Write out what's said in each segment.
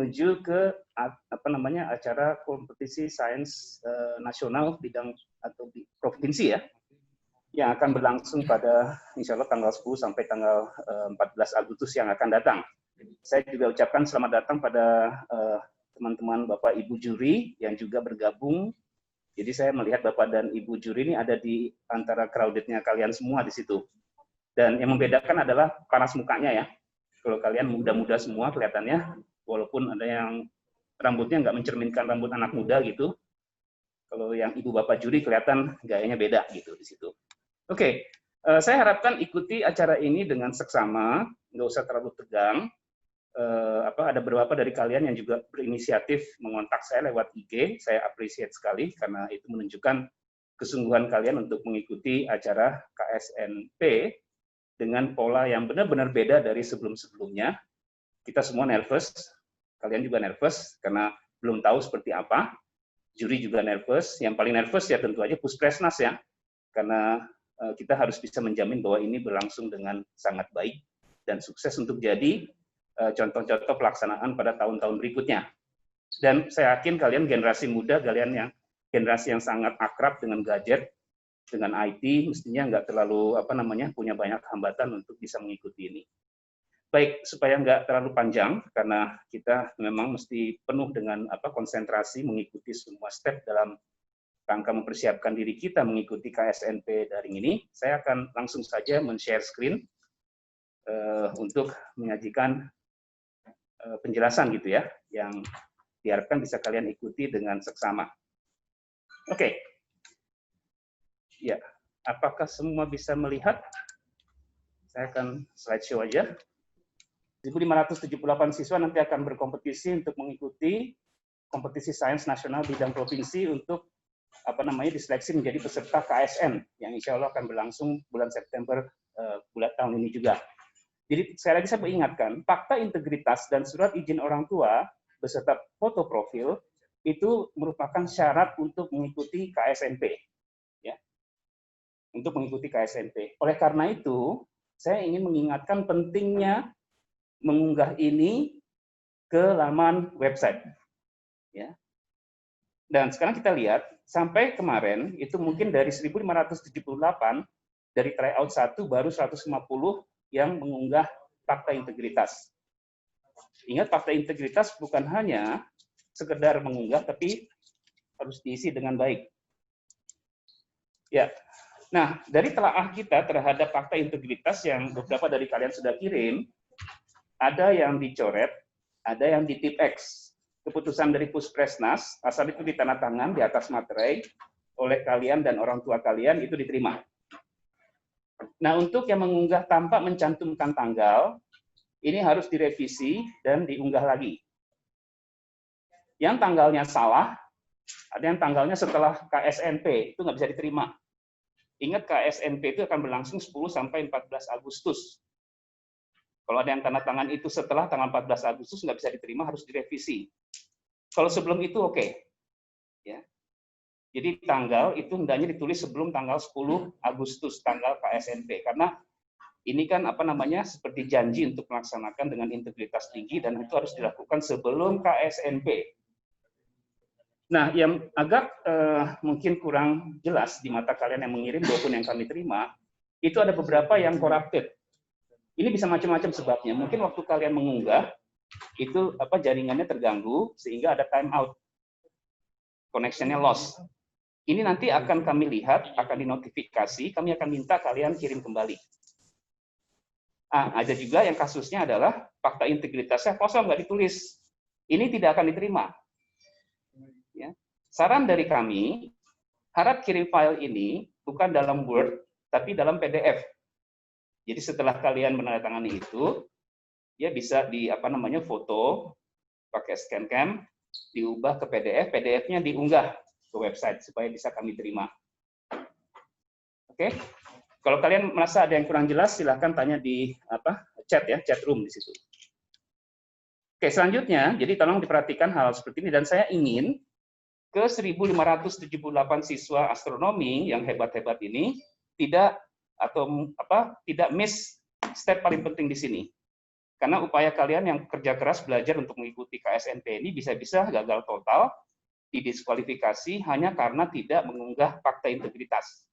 menuju ke acara kompetisi sains nasional bidang atau di provinsi ya, yang akan berlangsung pada insya Allah tanggal 10 sampai tanggal 14 Agustus yang akan datang. Saya juga ucapkan selamat datang pada teman-teman Bapak Ibu juri yang juga bergabung. Jadi saya melihat Bapak dan Ibu juri ini ada di antara crowded-nya kalian semua di situ. Dan yang membedakan adalah paras mukanya ya. Kalau kalian muda-muda semua kelihatannya, walaupun ada yang rambutnya nggak mencerminkan rambut anak muda gitu. Kalau yang ibu bapak juri kelihatan gayanya beda gitu di situ. Oke, saya harapkan ikuti acara ini dengan seksama, nggak usah terlalu tegang. Ada beberapa dari kalian yang juga berinisiatif mengontak saya lewat IG, saya appreciate sekali karena itu menunjukkan kesungguhan kalian untuk mengikuti acara KSNP dengan pola yang benar-benar beda dari sebelum-sebelumnya. Kita semua nervous, kalian juga nervous karena belum tahu seperti apa. Juri juga nervous. Yang paling nervous ya tentu aja Puspresnas ya, karena kita harus bisa menjamin bahwa ini berlangsung dengan sangat baik dan sukses untuk jadi contoh-contoh pelaksanaan pada tahun-tahun berikutnya. Dan saya yakin kalian generasi muda, kalian yang generasi yang sangat akrab dengan gadget, dengan IT, mestinya nggak terlalu punya banyak hambatan untuk bisa mengikuti ini. Baik, supaya nggak terlalu panjang, karena kita memang mesti penuh dengan konsentrasi mengikuti semua step dalam rangka mempersiapkan diri kita mengikuti KSNP daring ini, saya akan langsung saja men-share screen untuk menyajikan penjelasan gitu ya, yang diharapkan bisa kalian ikuti dengan seksama. Oke. Ya, apakah semua bisa melihat? Saya akan slideshow aja. 1.578 siswa nanti akan berkompetisi untuk mengikuti kompetisi sains nasional bidang provinsi untuk diseleksi menjadi peserta KSN yang insya Allah akan berlangsung bulan September bulan tahun ini juga. Jadi sekali lagi saya mengingatkan, fakta integritas dan surat izin orang tua beserta foto profil itu merupakan syarat untuk mengikuti KSNP. Ya, untuk mengikuti KSNP. Oleh karena itu, saya ingin mengingatkan pentingnya mengunggah ini ke laman website. Ya. Dan sekarang kita lihat, sampai kemarin itu mungkin dari 1.578, dari tryout 1 baru 150 yang mengunggah fakta integritas. Ingat, fakta integritas bukan hanya sekedar mengunggah, tapi harus diisi dengan baik. Ya. Nah, dari telaah kita terhadap fakta integritas yang beberapa dari kalian sudah kirim, ada yang dicoret, ada yang di tip X. Keputusan dari Puspresnas, asal itu ditandatangan di atas materai oleh kalian dan orang tua kalian, itu diterima. Nah, untuk yang mengunggah tanpa mencantumkan tanggal, ini harus direvisi dan diunggah lagi. Yang tanggalnya salah, ada yang tanggalnya setelah KSNP, itu nggak bisa diterima. Ingat, KSNP itu akan berlangsung 10 sampai 14 Agustus. Kalau ada yang tanda tangan itu setelah tanggal 14 Agustus nggak bisa diterima, harus direvisi. Kalau sebelum itu oke. Ya. Jadi tanggal itu hendaknya ditulis sebelum tanggal 10 Agustus, tanggal KSNP. Karena ini kan seperti janji untuk melaksanakan dengan integritas tinggi dan itu harus dilakukan sebelum KSNP. Nah, yang agak mungkin kurang jelas di mata kalian yang mengirim maupun yang kami terima, itu ada beberapa yang corrupted. Ini bisa macam-macam sebabnya. Mungkin waktu kalian mengunggah, itu jaringannya terganggu, sehingga ada time out. Connection-nya lost. Ini nanti akan kami lihat, akan dinotifikasi, kami akan minta kalian kirim kembali. Ada juga yang kasusnya adalah fakta integritasnya kosong, nggak ditulis. Ini tidak akan diterima. Ya. Saran dari kami, harap kirim file ini bukan dalam Word, tapi dalam PDF. Jadi setelah kalian menandatangani itu, ya bisa di foto, pakai scan cam, diubah ke PDF, PDF-nya diunggah ke website supaya bisa kami terima. Oke? Kalau kalian merasa ada yang kurang jelas, silahkan tanya di chat ya, chat room di situ. Oke, selanjutnya, jadi tolong diperhatikan hal seperti ini dan saya ingin ke 1.578 siswa astronomi yang hebat-hebat ini tidak miss step paling penting di sini. Karena upaya kalian yang kerja keras belajar untuk mengikuti KSNP ini bisa-bisa gagal total, didiskualifikasi hanya karena tidak mengunggah fakta integritas.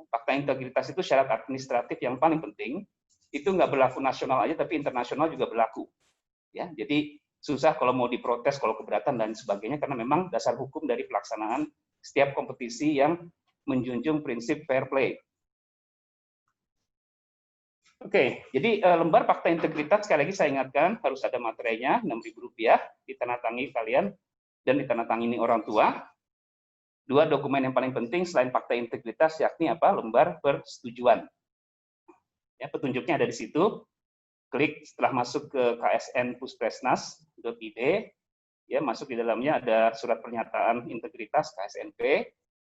Fakta integritas itu syarat administratif yang paling penting, itu nggak berlaku nasional aja, tapi internasional juga berlaku. Ya, jadi susah kalau mau diprotes, kalau keberatan dan sebagainya, karena memang dasar hukum dari pelaksanaan setiap kompetisi yang menjunjung prinsip fair play. Oke, jadi lembar fakta integritas sekali lagi saya ingatkan harus ada materainya, Rp6.000, ditandatangani kalian dan ditandatangani orang tua. Dua dokumen yang paling penting selain fakta integritas yakni apa? Lembar persetujuan. Ya, petunjuknya ada di situ. Klik setelah masuk ke ksn.puspresnas.id, ya masuk di dalamnya ada surat pernyataan integritas KSNP,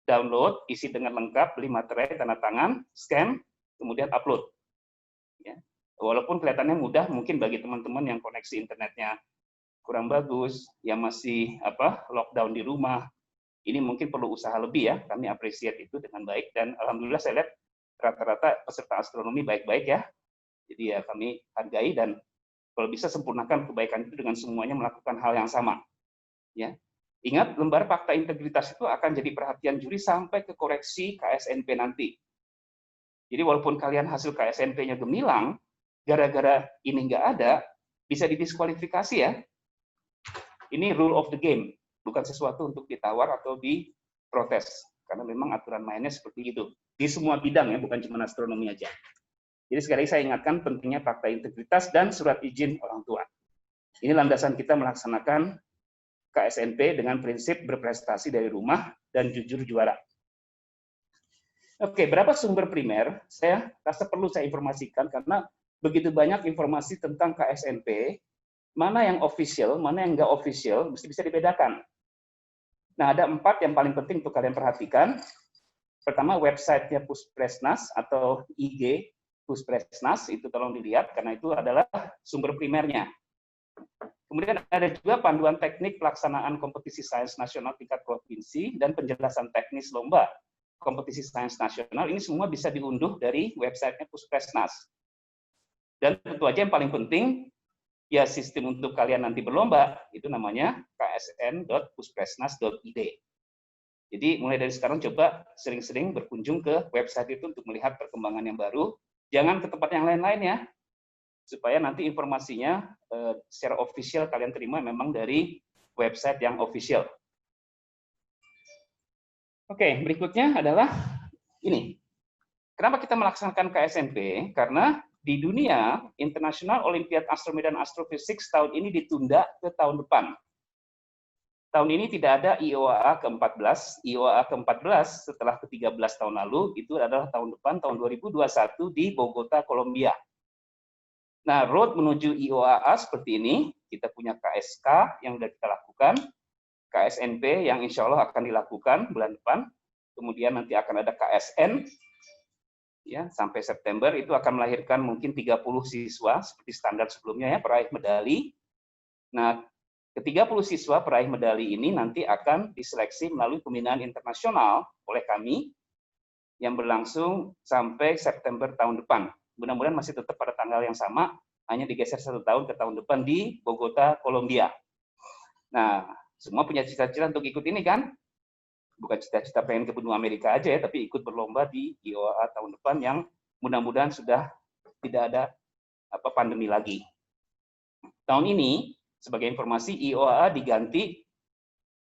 download, isi dengan lengkap, beli materai, tanda tangan, scan, kemudian upload. Ya. Walaupun kelihatannya mudah, mungkin bagi teman-teman yang koneksi internetnya kurang bagus, yang masih lockdown di rumah, ini mungkin perlu usaha lebih ya. Kami appreciate itu dengan baik dan alhamdulillah saya lihat rata-rata peserta astronomi baik-baik ya. Jadi ya kami hargai dan kalau bisa sempurnakan kebaikan itu dengan semuanya melakukan hal yang sama. Ya. Ingat, lembar fakta integritas itu akan jadi perhatian juri sampai ke koreksi KSNP nanti. Jadi walaupun kalian hasil KSNP-nya gemilang, gara-gara ini nggak ada, bisa didiskualifikasi ya. Ini rule of the game, bukan sesuatu untuk ditawar atau diprotes. Karena memang aturan mainnya seperti itu. Di semua bidang ya, bukan cuma astronomi aja. Jadi sekali lagi saya ingatkan pentingnya fakta integritas dan surat izin orang tua. Ini landasan kita melaksanakan KSNP dengan prinsip berprestasi dari rumah dan jujur juara. Oke, berapa sumber primer? Saya rasa perlu saya informasikan karena begitu banyak informasi tentang KSNP, mana yang official, mana yang nggak official, mesti bisa dibedakan. Nah, ada 4 yang paling penting untuk kalian perhatikan. Pertama, website-nya Puspresnas atau IG Puspresnas, itu tolong dilihat, karena itu adalah sumber primernya. Kemudian ada juga panduan teknik pelaksanaan kompetisi sains nasional tingkat provinsi dan penjelasan teknis lomba kompetisi sains nasional, ini semua bisa diunduh dari website-nya Puspresnas. Dan tentu aja yang paling penting, ya sistem untuk kalian nanti berlomba, itu namanya ksn.puspresnas.id. Jadi mulai dari sekarang coba sering-sering berkunjung ke website itu untuk melihat perkembangan yang baru. Jangan ke tempat yang lain-lain ya, supaya nanti informasinya secara official kalian terima memang dari website yang official. Oke, berikutnya adalah ini. Kenapa kita melaksanakan KSNP? Karena di dunia, International Olympiad Astronomy dan Astrophysics tahun ini ditunda ke tahun depan. Tahun ini tidak ada IOAA ke-14. IOAA ke-14 setelah ke-13 tahun lalu, itu adalah tahun depan, tahun 2021 di Bogota, Kolombia. Nah, road menuju IOAA seperti ini. Kita punya KSK yang sudah kita lakukan, KSNP yang insya Allah akan dilakukan bulan depan, kemudian nanti akan ada KSN, ya sampai September itu akan melahirkan mungkin 30 siswa seperti standar sebelumnya ya, peraih medali. Nah, ke-30 siswa peraih medali ini nanti akan diseleksi melalui pembinaan internasional oleh kami yang berlangsung sampai September tahun depan. Mudah-mudahan masih tetap pada tanggal yang sama, hanya digeser 1 tahun ke tahun depan di Bogota, Kolombia. Nah, semua punya cita-cita untuk ikut ini kan? Bukan cita-cita pengen ke benua Amerika aja ya, tapi ikut berlomba di IOAA tahun depan yang mudah-mudahan sudah tidak ada pandemi lagi. Tahun ini, sebagai informasi, IOAA diganti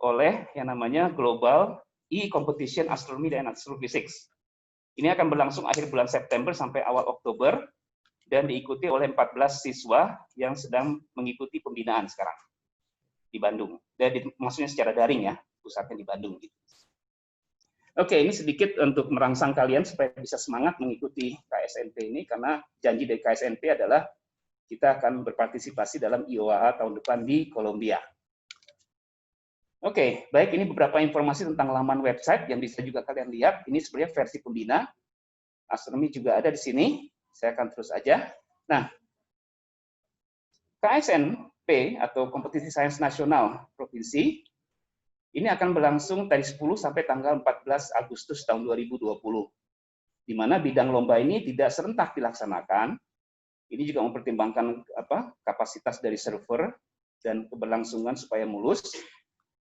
oleh yang namanya Global E-Competition Astronomy dan Astrophysics. Ini akan berlangsung akhir bulan September sampai awal Oktober, dan diikuti oleh 14 siswa yang sedang mengikuti pembinaan sekarang di Bandung. Dan maksudnya secara daring ya, pusatnya di Bandung. Gitu. Oke, ini sedikit untuk merangsang kalian supaya bisa semangat mengikuti KSNP ini, karena janji dari KSNP adalah kita akan berpartisipasi dalam IOAA tahun depan di Kolombia. Oke, baik, ini beberapa informasi tentang laman website yang bisa juga kalian lihat. Ini sebenarnya versi pembina. Astronomi juga ada di sini. Saya akan terus aja. Nah, KSNP atau Kompetisi Sains Nasional Provinsi ini akan berlangsung dari 10 sampai tanggal 14 Agustus tahun 2020. Di mana bidang lomba ini tidak serentak dilaksanakan. Ini juga mempertimbangkan kapasitas dari server dan keberlangsungan supaya mulus.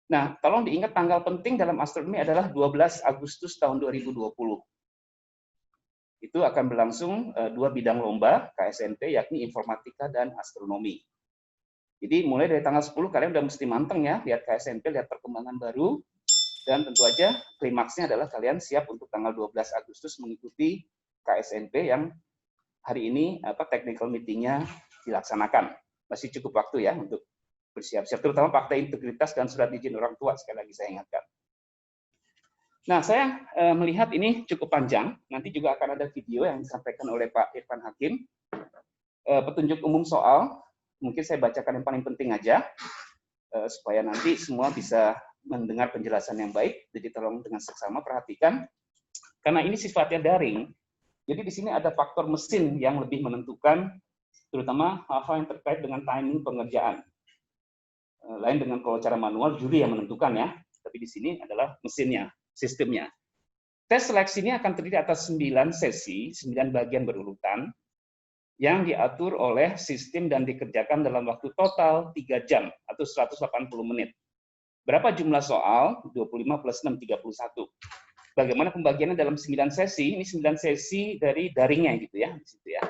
Nah, tolong diingat tanggal penting dalam astronomi adalah 12 Agustus tahun 2020. Itu akan berlangsung 2 bidang lomba KSNP, yakni informatika dan astronomi. Jadi mulai dari tanggal 10 kalian udah mesti manteng ya, lihat KSNP, lihat perkembangan baru, dan tentu aja klimaksnya adalah kalian siap untuk tanggal 12 Agustus mengikuti KSNP yang hari ini technical meeting-nya dilaksanakan. Masih cukup waktu ya untuk bersiap-siap, terutama fakta integritas dan surat izin orang tua, sekali lagi saya ingatkan. Nah, saya melihat ini cukup panjang, nanti juga akan ada video yang disampaikan oleh Pak Irfan Hakim. Petunjuk umum soal, mungkin saya bacakan yang paling penting aja, supaya nanti semua bisa mendengar penjelasan yang baik, jadi tolong dengan seksama perhatikan. Karena ini sifatnya daring, jadi di sini ada faktor mesin yang lebih menentukan, terutama hal-hal yang terkait dengan timing pengerjaan. Lain dengan kalau cara manual, juri yang menentukan ya, tapi di sini adalah mesinnya, sistemnya. Tes seleksi ini akan terdiri atas 9 sesi, 9 bagian berurutan, yang diatur oleh sistem dan dikerjakan dalam waktu total 3 jam, atau 180 menit. Berapa jumlah soal? 25 plus 6, 31. Bagaimana pembagiannya dalam 9 sesi? Ini 9 sesi dari daringnya gitu ya, di situ ya.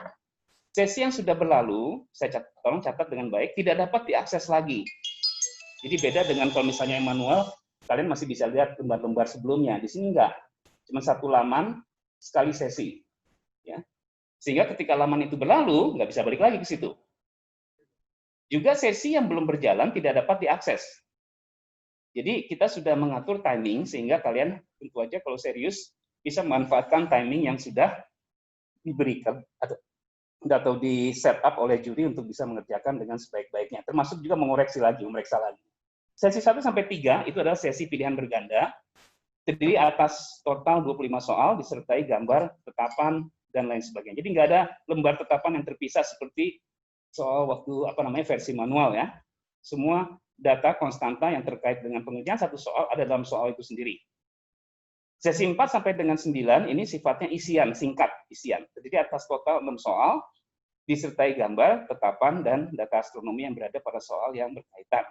Sesi yang sudah berlalu, saya tolong catat dengan baik, tidak dapat diakses lagi. Jadi beda dengan kalau misalnya yang manual, kalian masih bisa lihat lembar-lembar sebelumnya. Di sini enggak, cuma 1 laman sekali sesi. Ya. Sehingga ketika laman itu berlalu, nggak bisa balik lagi ke situ. Juga sesi yang belum berjalan tidak dapat diakses. Jadi kita sudah mengatur timing sehingga kalian tentu aja kalau serius bisa memanfaatkan timing yang sudah diberikan atau di setup oleh juri untuk bisa mengerjakan dengan sebaik-baiknya. Termasuk juga mengoreksi lagi, memeriksa lagi. Sesi 1 sampai 3 itu adalah sesi pilihan berganda, terdiri atas total 25 soal disertai gambar, tetapan, dan lain sebagainya. Jadi nggak ada lembar tetapan yang terpisah seperti soal waktu versi manual ya. Semua data konstanta yang terkait dengan pengerjaan satu soal ada dalam soal itu sendiri. Sesi 4 sampai dengan 9 ini sifatnya isian, singkat isian. Jadi atas total 6 soal, disertai gambar, tetapan, dan data astronomi yang berada pada soal yang berkaitan.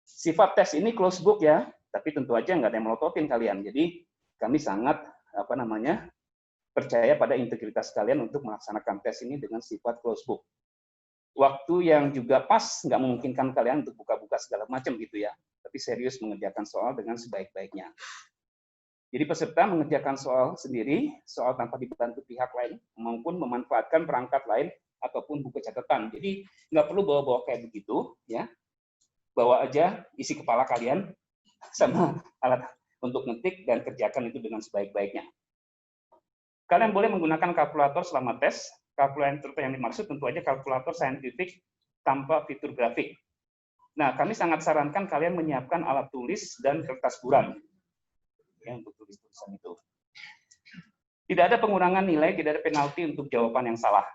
Sifat tes ini close book ya, tapi tentu aja nggak ada yang melototin kalian. Jadi kami sangat percaya pada integritas kalian untuk melaksanakan tes ini dengan sifat close book. Waktu yang juga pas, nggak memungkinkan kalian untuk buka-buka segala macam gitu ya, tapi serius mengerjakan soal dengan sebaik-baiknya. Jadi peserta mengerjakan soal sendiri, soal tanpa dibantu pihak lain, maupun memanfaatkan perangkat lain ataupun buku catatan. Jadi nggak perlu bawa-bawa kayak begitu, ya. Bawa aja isi kepala kalian sama alat untuk ngetik dan kerjakan itu dengan sebaik-baiknya. Kalian boleh menggunakan kalkulator selama tes. Kalkulator yang dimaksud tentu aja kalkulator saintifik tanpa fitur grafik. Nah, kami sangat sarankan kalian menyiapkan alat tulis dan kertas buram ya, untuk tulis tulisan itu. Tidak ada pengurangan nilai, tidak ada penalti untuk jawaban yang salah.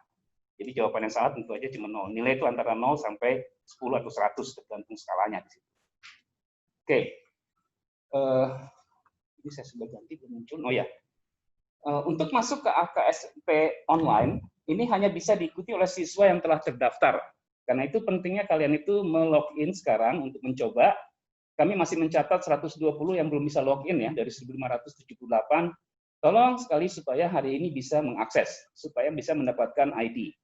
Jadi jawaban yang salah tentu aja cuma 0. Nilai itu antara 0 sampai 10 atau 100 tergantung skalanya di situ. Oke. Ini saya sudah ganti belum muncul. Oh ya. Untuk masuk ke KSNP online, ini hanya bisa diikuti oleh siswa yang telah terdaftar. Karena itu pentingnya kalian itu melogin sekarang untuk mencoba. Kami masih mencatat 120 yang belum bisa login ya, dari 1578. Tolong sekali supaya hari ini bisa mengakses, supaya bisa mendapatkan ID.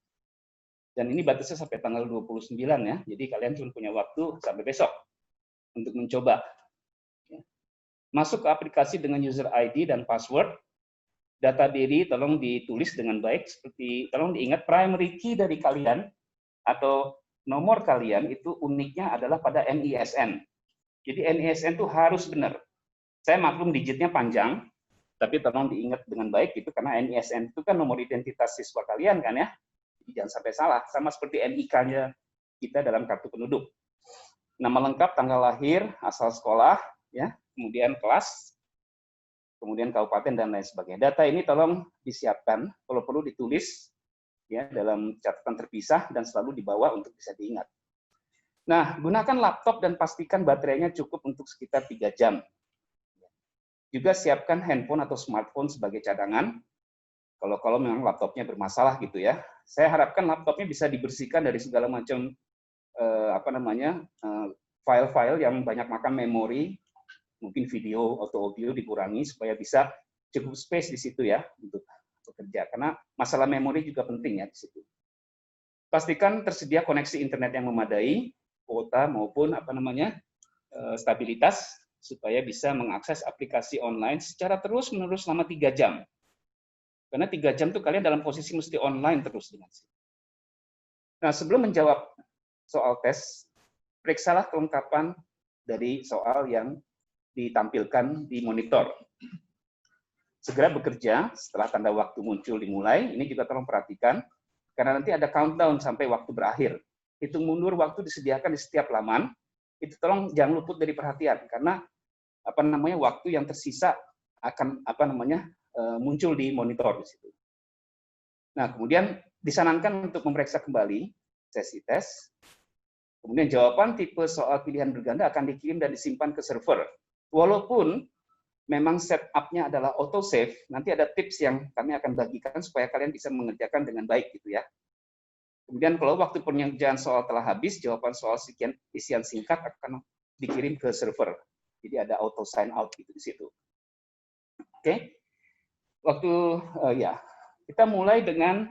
Dan ini batasnya sampai tanggal 29 ya, jadi kalian cuma punya waktu sampai besok untuk mencoba. Masuk ke aplikasi dengan user ID dan password. Data diri tolong ditulis dengan baik, seperti tolong diingat primary key dari kalian atau nomor kalian itu uniknya adalah pada NISN. Jadi NISN itu harus benar. Saya maklum digitnya panjang, tapi tolong diingat dengan baik itu karena NISN itu kan nomor identitas siswa kalian kan ya. Jadi jangan sampai salah, sama seperti NIK-nya kita dalam kartu penduduk. Nama lengkap, tanggal lahir, asal sekolah, ya, kemudian kelas, kemudian kabupaten dan lain sebagainya. Data ini tolong disiapkan, kalau perlu ditulis ya dalam catatan terpisah dan selalu dibawa untuk bisa diingat. Nah, gunakan laptop dan pastikan baterainya cukup untuk sekitar 3 jam. Juga siapkan handphone atau smartphone sebagai cadangan. kalau memang laptopnya bermasalah gitu ya. Saya harapkan laptopnya bisa dibersihkan dari segala macam file-file yang banyak makan memori, mungkin video atau audio dikurangi supaya bisa cukup space di situ ya untuk bekerja. Karena masalah memori juga penting ya di situ. Pastikan tersedia koneksi internet yang memadai, kuota maupun stabilitas supaya bisa mengakses aplikasi online secara terus-menerus selama 3 jam. Karena 3 jam itu kalian dalam posisi mesti online terus dengan situ. Nah, sebelum menjawab soal tes, periksalah kelengkapan dari soal yang ditampilkan di monitor. Segera bekerja setelah tanda waktu muncul dimulai. Ini juga tolong perhatikan, karena nanti ada countdown sampai waktu berakhir. Hitung mundur waktu disediakan di setiap laman. Itu tolong jangan luput dari perhatian, karena waktu yang tersisa akan muncul di monitor di situ. Nah, kemudian disarankan untuk memeriksa kembali sesi tes. Kemudian jawaban tipe soal pilihan berganda akan dikirim dan disimpan ke server. Walaupun memang setup-nya adalah autosave, nanti ada tips yang kami akan bagikan supaya kalian bisa mengerjakan dengan baik gitu ya. Kemudian kalau waktu pengerjaan soal telah habis, jawaban soal isian singkat akan dikirim ke server. Jadi ada auto sign out gitu di situ. Oke. Kita mulai dengan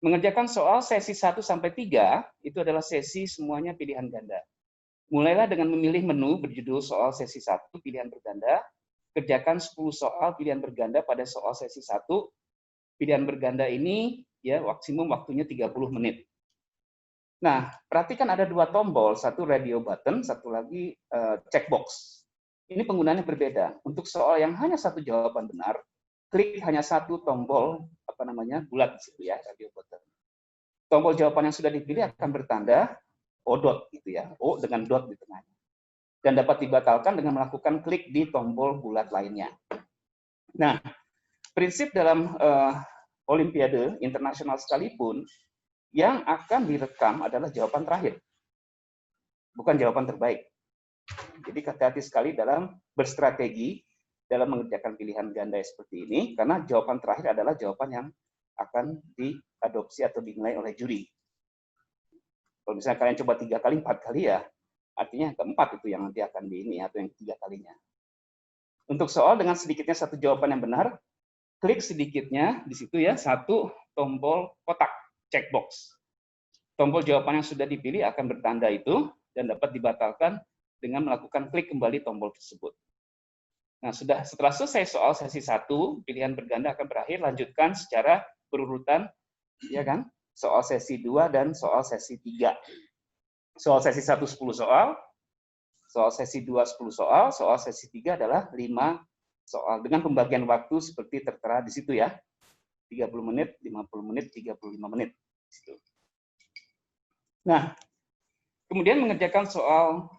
mengerjakan soal sesi 1 sampai 3 itu adalah sesi semuanya pilihan ganda. Mulailah dengan memilih menu berjudul soal sesi 1 pilihan berganda. Kerjakan 10 soal pilihan berganda pada soal sesi 1. Pilihan berganda ini maksimum waktunya 30 menit. Nah, perhatikan ada 2 tombol, satu radio button, satu lagi checkbox. Ini penggunaannya berbeda. Untuk soal yang hanya satu jawaban benar, klik hanya satu tombol bulat di situ ya, radio button. Tombol jawaban yang sudah dipilih akan bertanda O dot gitu ya, O dengan dot di tengahnya. Dan dapat dibatalkan dengan melakukan klik di tombol bulat lainnya. Nah, prinsip dalam Olimpiade internasional sekalipun, yang akan direkam adalah jawaban terakhir, bukan jawaban terbaik. Jadi hati-hati sekali dalam berstrategi dalam mengerjakan pilihan ganda seperti ini, karena jawaban terakhir adalah jawaban yang akan diadopsi atau dinilai oleh juri. Kalau misalnya kalian coba 3 kali, 4 kali ya, artinya keempat itu yang nanti akan atau yang 3 kalinya. Untuk soal dengan sedikitnya satu jawaban yang benar, klik sedikitnya di situ ya, satu tombol kotak, checkbox. Tombol jawaban yang sudah dipilih akan bertanda itu, dan dapat dibatalkan dengan melakukan klik kembali tombol tersebut. Nah, setelah selesai soal sesi 1, pilihan berganda akan berakhir, lanjutkan secara berurutan, ya kan? Soal sesi 2 dan soal sesi 3. Soal sesi 1 10 soal, soal sesi 2 10 soal, soal sesi 3 adalah 5 soal dengan pembagian waktu seperti tertera di situ ya. 30 menit, 50 menit, 35 menit. Nah, kemudian mengerjakan soal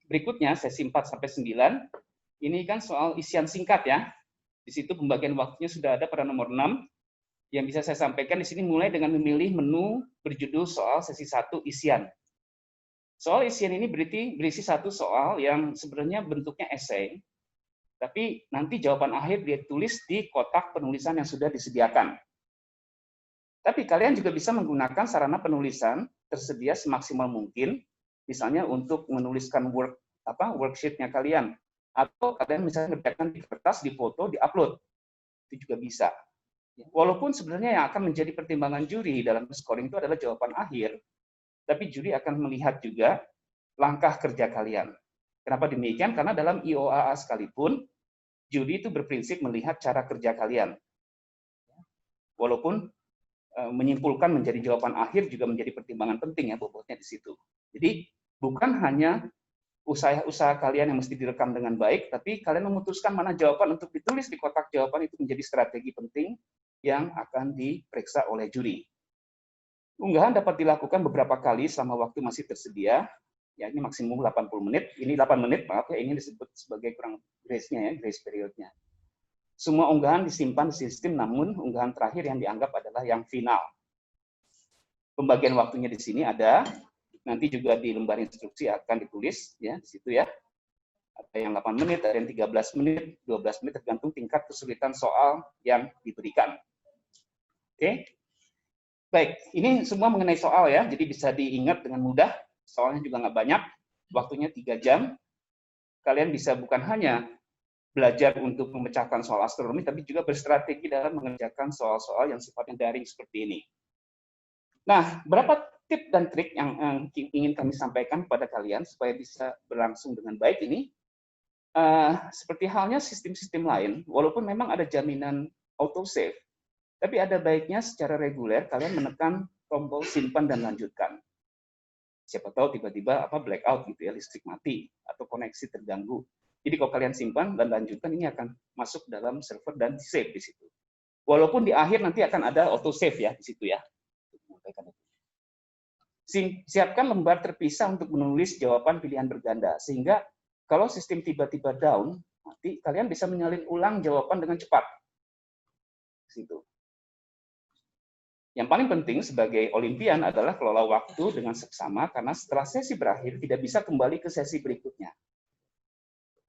berikutnya, sesi 4 sampai 9. Ini kan soal isian singkat ya. Di situ pembagian waktunya sudah ada pada nomor 6. Yang bisa saya sampaikan di sini mulai dengan memilih menu berjudul soal sesi 1 isian. Soal isian ini berisi satu soal yang sebenarnya bentuknya esai, tapi nanti jawaban akhir dia tulis di kotak penulisan yang sudah disediakan. Tapi kalian juga bisa menggunakan sarana penulisan tersedia semaksimal mungkin, misalnya untuk menuliskan worksheet-nya kalian, atau kalian misalnya mengerjakan di kertas, di foto, di upload, itu juga bisa. Walaupun sebenarnya yang akan menjadi pertimbangan juri dalam scoring itu adalah jawaban akhir, tapi juri akan melihat juga langkah kerja kalian. Kenapa demikian? Karena dalam IOAA sekalipun, juri itu berprinsip melihat cara kerja kalian. Walaupun menyimpulkan menjadi jawaban akhir juga menjadi pertimbangan penting ya bobotnya di situ. Jadi bukan hanya usaha kalian yang mesti direkam dengan baik, tapi kalian memutuskan mana jawaban untuk ditulis di kotak jawaban itu menjadi strategi penting yang akan diperiksa oleh juri. Unggahan dapat dilakukan beberapa kali selama waktu masih tersedia, ya ini maksimum 80 menit, ini 8 menit, maaf ya, ini disebut sebagai kurang grace-nya ya, grace period-nya. Semua unggahan disimpan di sistem, namun unggahan terakhir yang dianggap adalah yang final. Pembagian waktunya di sini ada, nanti juga di lembar instruksi akan ditulis, ya di situ ya. Ada yang 8 menit, ada yang 13 menit, 12 menit, tergantung tingkat kesulitan soal yang diberikan. Oke. Baik, ini semua mengenai soal ya, jadi bisa diingat dengan mudah. Soalnya juga nggak banyak, waktunya 3 jam. Kalian bisa bukan hanya belajar untuk memecahkan soal astronomi, tapi juga berstrategi dalam mengerjakan soal-soal yang sifatnya daring seperti ini. Nah, berapa tip dan trik yang ingin kami sampaikan kepada kalian supaya bisa berlangsung dengan baik ini? Seperti halnya sistem-sistem lain, walaupun memang ada jaminan autosave, tapi ada baiknya secara reguler kalian menekan tombol simpan dan lanjutkan. Siapa tahu tiba-tiba blackout gitu ya, listrik mati atau koneksi terganggu. Jadi kalau kalian simpan dan lanjutkan, ini akan masuk dalam server dan save di situ. Walaupun di akhir nanti akan ada auto save ya di situ ya. Siapkan lembar terpisah untuk menulis jawaban pilihan berganda, sehingga kalau sistem tiba-tiba down, nanti kalian bisa menyalin ulang jawaban dengan cepat. Situ. Yang paling penting sebagai Olimpian adalah kelola waktu dengan seksama, karena setelah sesi berakhir tidak bisa kembali ke sesi berikutnya.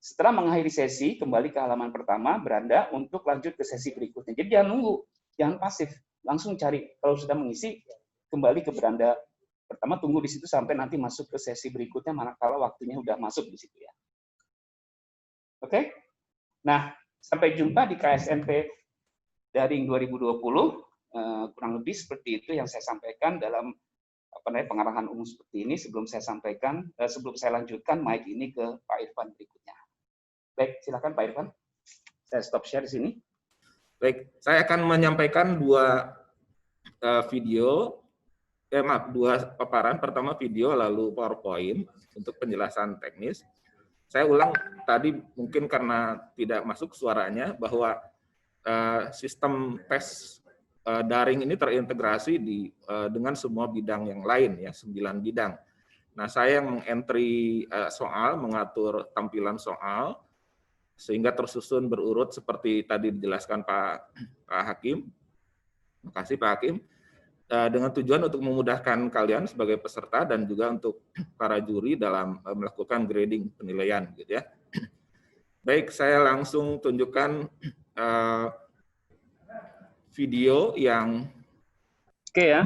Setelah mengakhiri sesi, kembali ke halaman pertama, beranda untuk lanjut ke sesi berikutnya. Jadi jangan nunggu, jangan pasif, langsung cari. Kalau sudah mengisi, kembali ke beranda pertama, tunggu di situ sampai nanti masuk ke sesi berikutnya, manakala waktunya udah masuk di situ ya. Oke? Nah, sampai jumpa di KSNP Daring 2020. Kurang lebih seperti itu yang saya sampaikan dalam pengarahan umum seperti ini. Sebelum saya sampaikan, sebelum saya lanjutkan mic ini ke Pak Irfan berikutnya. Baik, silakan Pak Irfan. Saya stop share di sini. Baik, saya akan menyampaikan dua dua paparan. Pertama video, lalu PowerPoint untuk penjelasan teknis. Saya ulang tadi mungkin karena tidak masuk suaranya bahwa sistem tes daring ini terintegrasi dengan semua bidang yang lain ya, 9 bidang. Nah, saya yang mengentry soal, mengatur tampilan soal sehingga tersusun berurut seperti tadi dijelaskan Pak Hakim. Terima kasih Pak Hakim. Dengan tujuan untuk memudahkan kalian sebagai peserta dan juga untuk para juri dalam melakukan grading penilaian, gitu ya. Baik, saya langsung tunjukkan video yang oke ya.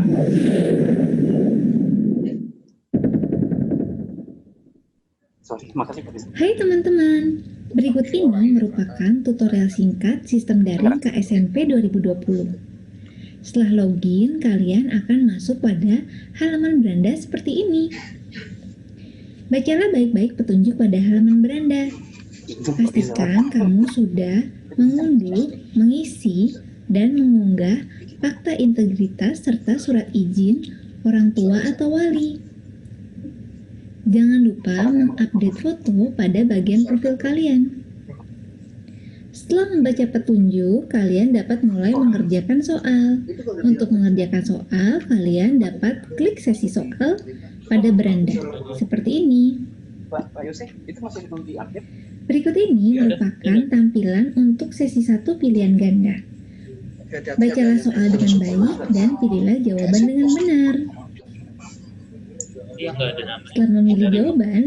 Hai teman-teman, berikut ini merupakan tutorial singkat sistem daring KSNP 2020. Setelah login, kalian akan masuk pada halaman beranda seperti ini. Bacalah baik-baik petunjuk pada halaman beranda. Pastikan kamu sudah mengunduh, mengisi, dan mengunggah fakta integritas serta surat izin orang tua atau wali. Jangan lupa mengupdate foto pada bagian profil kalian. Setelah membaca petunjuk, kalian dapat mulai mengerjakan soal. Untuk mengerjakan soal, kalian dapat klik sesi soal pada beranda, seperti ini. Berikut ini merupakan tampilan untuk sesi 1 pilihan ganda. Bacalah soal dengan baik dan pilihlah jawaban dengan benar. Setelah memilih jawaban,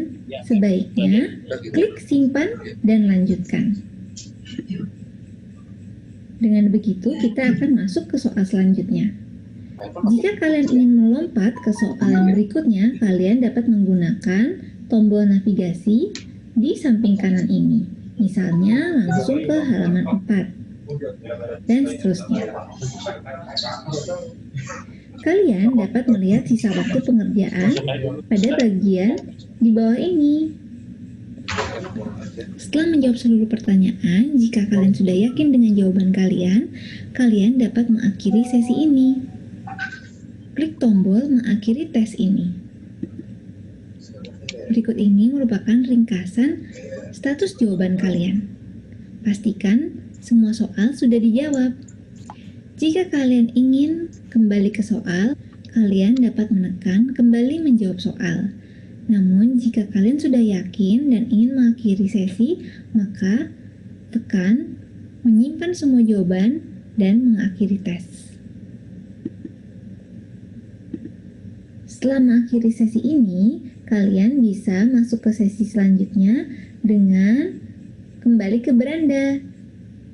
sebaiknya klik simpan dan lanjutkan. Dengan begitu, kita akan masuk ke soal selanjutnya. Jika kalian ingin melompat ke soal yang berikutnya, kalian dapat menggunakan tombol navigasi di samping kanan ini. Misalnya langsung ke halaman 4, dan seterusnya. Kalian dapat melihat sisa waktu pengerjaan pada bagian di bawah ini. Setelah menjawab seluruh pertanyaan, jika kalian sudah yakin dengan jawaban kalian, kalian dapat mengakhiri sesi ini. Klik tombol mengakhiri tes ini. Berikut ini merupakan ringkasan status jawaban kalian. Pastikan semua soal sudah dijawab. Jika kalian ingin kembali ke soal, kalian dapat menekan kembali menjawab soal. Namun, jika kalian sudah yakin dan ingin mengakhiri sesi, maka tekan menyimpan semua jawaban dan mengakhiri tes. Setelah mengakhiri sesi ini, kalian bisa masuk ke sesi selanjutnya dengan kembali ke beranda.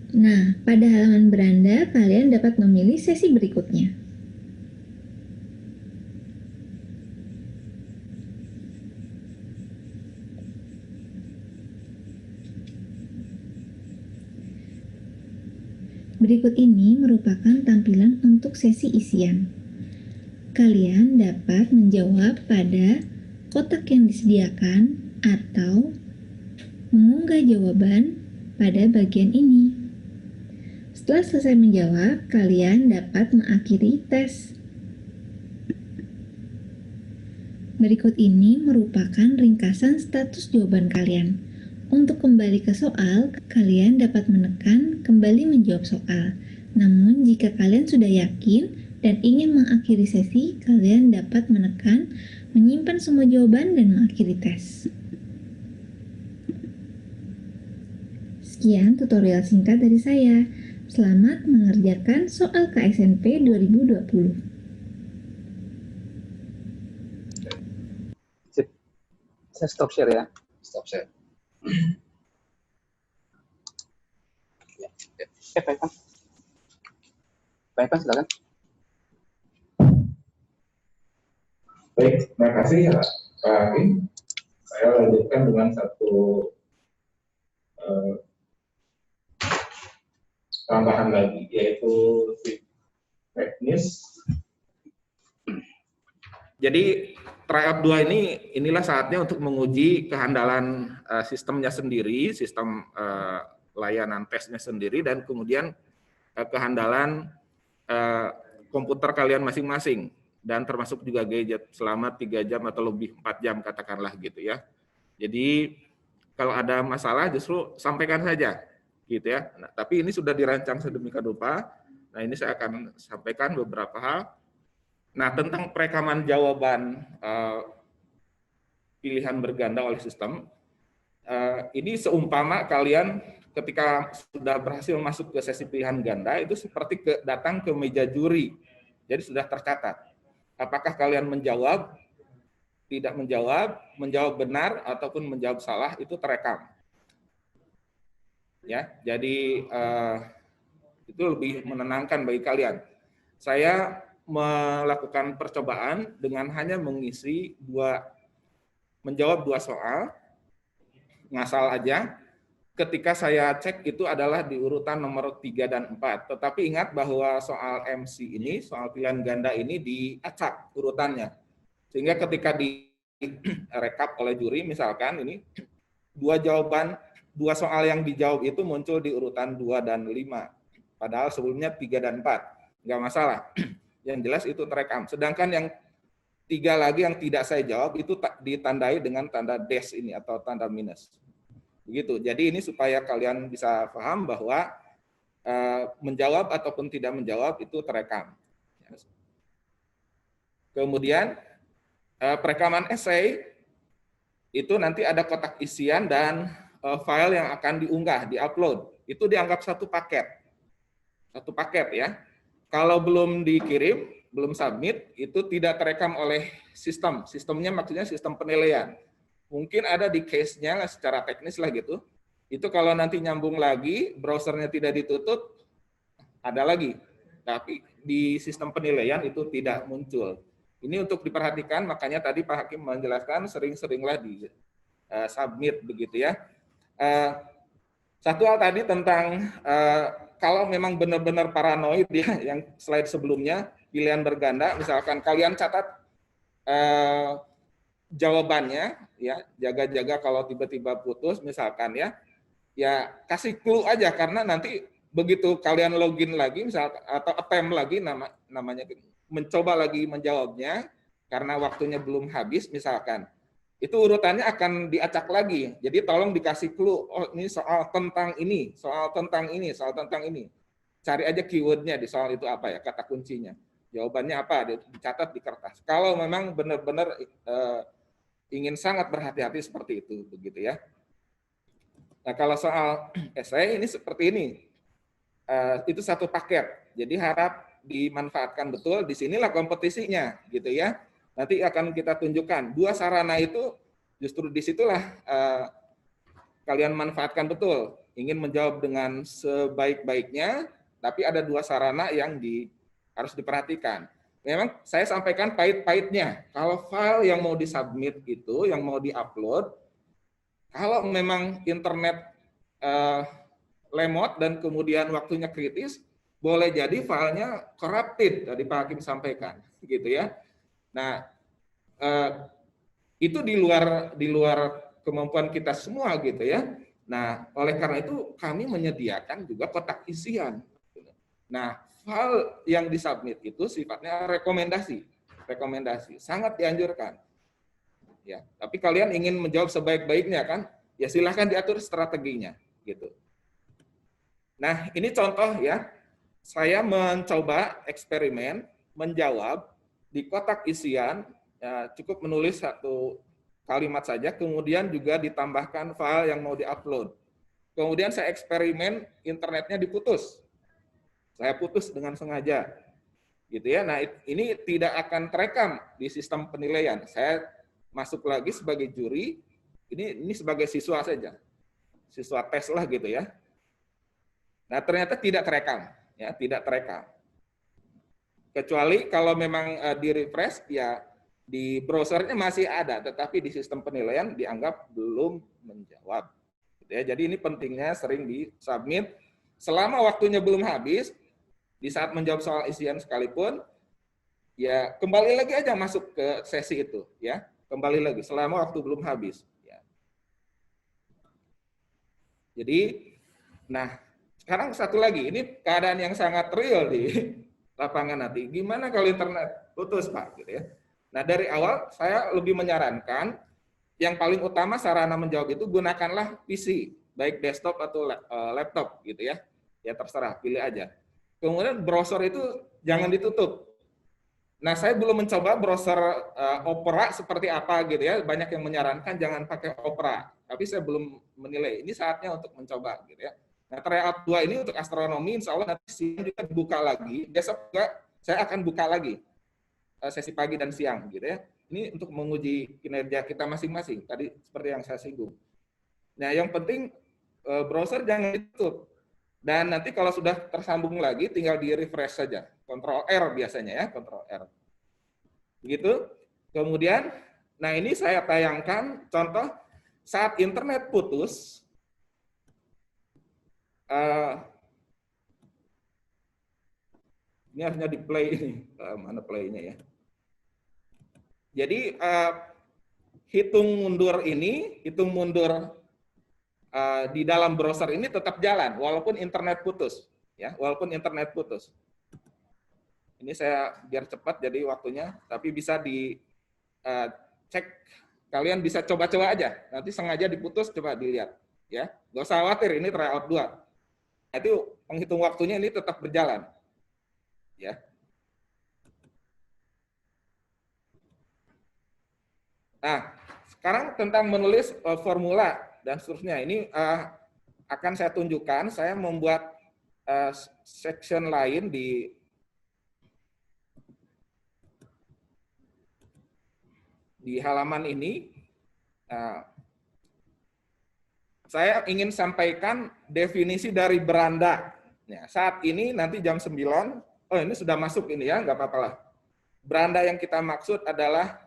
Nah, pada halaman beranda, kalian dapat memilih sesi berikutnya. Berikut ini merupakan tampilan untuk sesi isian. Kalian dapat menjawab pada kotak yang disediakan atau mengunggah jawaban pada bagian ini. Setelah selesai menjawab, kalian dapat mengakhiri tes. Berikut ini merupakan ringkasan status jawaban kalian. Untuk kembali ke soal, kalian dapat menekan kembali menjawab soal. Namun, jika kalian sudah yakin dan ingin mengakhiri sesi, kalian dapat menekan menyimpan semua jawaban dan mengakhiri tes. Sekian tutorial singkat dari saya. Selamat mengerjakan soal KSNP 2020. Sip. Saya stop share ya. Stop share. Pak Ivan. Pak Ivan, silakan. Baik, terima kasih ya Pak Hakim. Saya lanjutkan dengan satu tambahan lagi, yaitu teknis. Jadi tryout 2 inilah saatnya untuk menguji kehandalan sistemnya sendiri, sistem layanan tesnya sendiri, dan kemudian kehandalan komputer kalian masing-masing, dan termasuk juga gadget selama 3 jam atau lebih 4 jam katakanlah gitu ya. Jadi kalau ada masalah justru sampaikan saja gitu ya. Nah, tapi ini sudah dirancang sedemikian rupa. Nah, ini saya akan sampaikan beberapa hal. Nah, tentang perekaman jawaban pilihan berganda oleh sistem, ini seumpama kalian ketika sudah berhasil masuk ke sesi pilihan ganda, itu seperti datang ke meja juri. Jadi sudah tercatat. Apakah kalian menjawab, tidak menjawab, menjawab benar, ataupun menjawab salah, itu terekam. Ya, jadi itu lebih menenangkan bagi kalian. Saya melakukan percobaan dengan hanya menjawab 2 soal, ngasal aja. Ketika saya cek itu adalah di urutan nomor 3 dan 4. Tetapi ingat bahwa soal MC ini, soal pilihan ganda ini diacak urutannya. Sehingga ketika direkap oleh juri, misalkan ini 2 soal yang dijawab itu muncul di urutan 2 dan 5. Padahal sebelumnya 3 dan 4. Nggak masalah. Yang jelas itu terekam. Sedangkan yang 3 lagi yang tidak saya jawab itu ditandai dengan tanda dash ini atau tanda minus. Begitu. Jadi ini supaya kalian bisa paham bahwa menjawab ataupun tidak menjawab itu terekam. Kemudian perekaman esai itu nanti ada kotak isian dan file yang akan diunggah, diupload. Itu dianggap satu paket. Satu paket ya. Kalau belum dikirim, belum submit, itu tidak terekam oleh sistem. Sistemnya maksudnya sistem penilaian. Mungkin ada di case-nya secara teknis lah gitu. Itu kalau nanti nyambung lagi, browsernya tidak ditutup, ada lagi. Tapi di sistem penilaian itu tidak muncul. Ini untuk diperhatikan, makanya tadi Pak Hakim menjelaskan sering-seringlah di submit begitu ya. Satu hal tadi tentang kalau memang benar-benar paranoid ya, yang slide sebelumnya pilihan berganda, misalkan kalian catat jawabannya ya, jaga-jaga kalau tiba-tiba putus misalkan ya kasih clue aja, karena nanti begitu kalian login lagi misalkan atau attempt lagi namanya mencoba lagi menjawabnya karena waktunya belum habis misalkan, itu urutannya akan diacak lagi. Jadi tolong dikasih clue, oh ini soal tentang ini, soal tentang ini, soal tentang ini. Cari aja keywordnya di soal itu apa ya, kata kuncinya. Jawabannya apa, dicatat di kertas. Kalau memang benar-benar ingin sangat berhati-hati seperti itu, begitu ya. Nah kalau soal esai ini seperti ini, itu satu paket. Jadi harap dimanfaatkan betul. Disinilah kompetisinya, gitu ya. Nanti akan kita tunjukkan 2 sarana itu, justru disitulah kalian manfaatkan betul. ingin menjawab dengan sebaik-baiknya, tapi ada dua sarana yang harus diperhatikan. Memang saya sampaikan pahit-pahitnya. Kalau file yang mau disubmit itu, yang mau diupload, kalau memang internet lemot dan kemudian waktunya kritis, boleh jadi filenya corrupted, tadi Pak Hakim sampaikan, gitu ya. Nah, itu di luar kemampuan kita semua, gitu ya. Nah, oleh karena itu kami menyediakan juga kotak isian. Nah, file yang disubmit itu sifatnya rekomendasi, sangat dianjurkan. Ya, tapi kalian ingin menjawab sebaik-baiknya kan? Ya silahkan diatur strateginya, gitu. Nah, ini contoh ya. Saya mencoba eksperimen menjawab di kotak isian, ya, cukup menulis satu kalimat saja, kemudian juga ditambahkan file yang mau diupload. Kemudian saya eksperimen internetnya diputus. Saya putus dengan sengaja. Gitu ya. Nah, ini tidak akan terekam di sistem penilaian. Saya masuk lagi sebagai juri, ini sebagai siswa saja. Siswa tes lah gitu ya. Nah, ternyata tidak terekam. Ya, tidak terekam. Kecuali kalau memang di-refresh, ya di browsernya masih ada, tetapi di sistem penilaian dianggap belum menjawab. Gitu ya. Jadi ini pentingnya sering di-submit. Selama waktunya belum habis, di saat menjawab soal isian sekalipun, ya kembali lagi aja masuk ke sesi itu. Ya, kembali lagi selama waktu belum habis. Ya. Jadi, nah, sekarang satu lagi, ini keadaan yang sangat real di lapangan nanti. Gimana kalau internet putus, Pak? Gitu ya. Nah, dari awal saya lebih menyarankan yang paling utama sarana menjawab itu gunakanlah PC, baik desktop atau laptop, gitu ya. Ya terserah, pilih aja. Kemudian browser itu jangan ditutup. Nah, saya belum mencoba browser Opera seperti apa gitu ya. Banyak yang menyarankan jangan pakai Opera, tapi saya belum menilai. Ini saatnya untuk mencoba, gitu ya. Nah, tryout 2 ini untuk astronomi, insya Allah nanti siang juga dibuka lagi. Besok juga saya akan buka lagi sesi pagi dan siang, gitu ya. Ini untuk menguji kinerja kita masing-masing. Tadi seperti yang saya singgung. Nah, yang penting browser jangan ditutup. Dan nanti kalau sudah tersambung lagi, tinggal di refresh saja. Ctrl R biasanya ya, Ctrl R. Begitu. Kemudian, nah ini saya tayangkan contoh saat internet putus. Ini harusnya di play ini, mana playnya ya. Jadi hitung mundur di dalam browser ini tetap jalan walaupun internet putus, ya, walaupun internet putus. Ini saya biar cepat jadi waktunya, tapi bisa dicek. Kalian bisa coba-coba aja. Nanti sengaja diputus, coba dilihat, ya. Nggak usah khawatir, ini tryout 2. Itu penghitung waktunya ini tetap berjalan. Ya. Nah, sekarang tentang menulis formula dan seterusnya. Ini akan saya tunjukkan. Saya membuat section lain di halaman ini. Saya ingin sampaikan definisi dari beranda. Nah, saat ini nanti jam 9, ini sudah masuk ini ya, nggak apa-apa lah. Beranda yang kita maksud adalah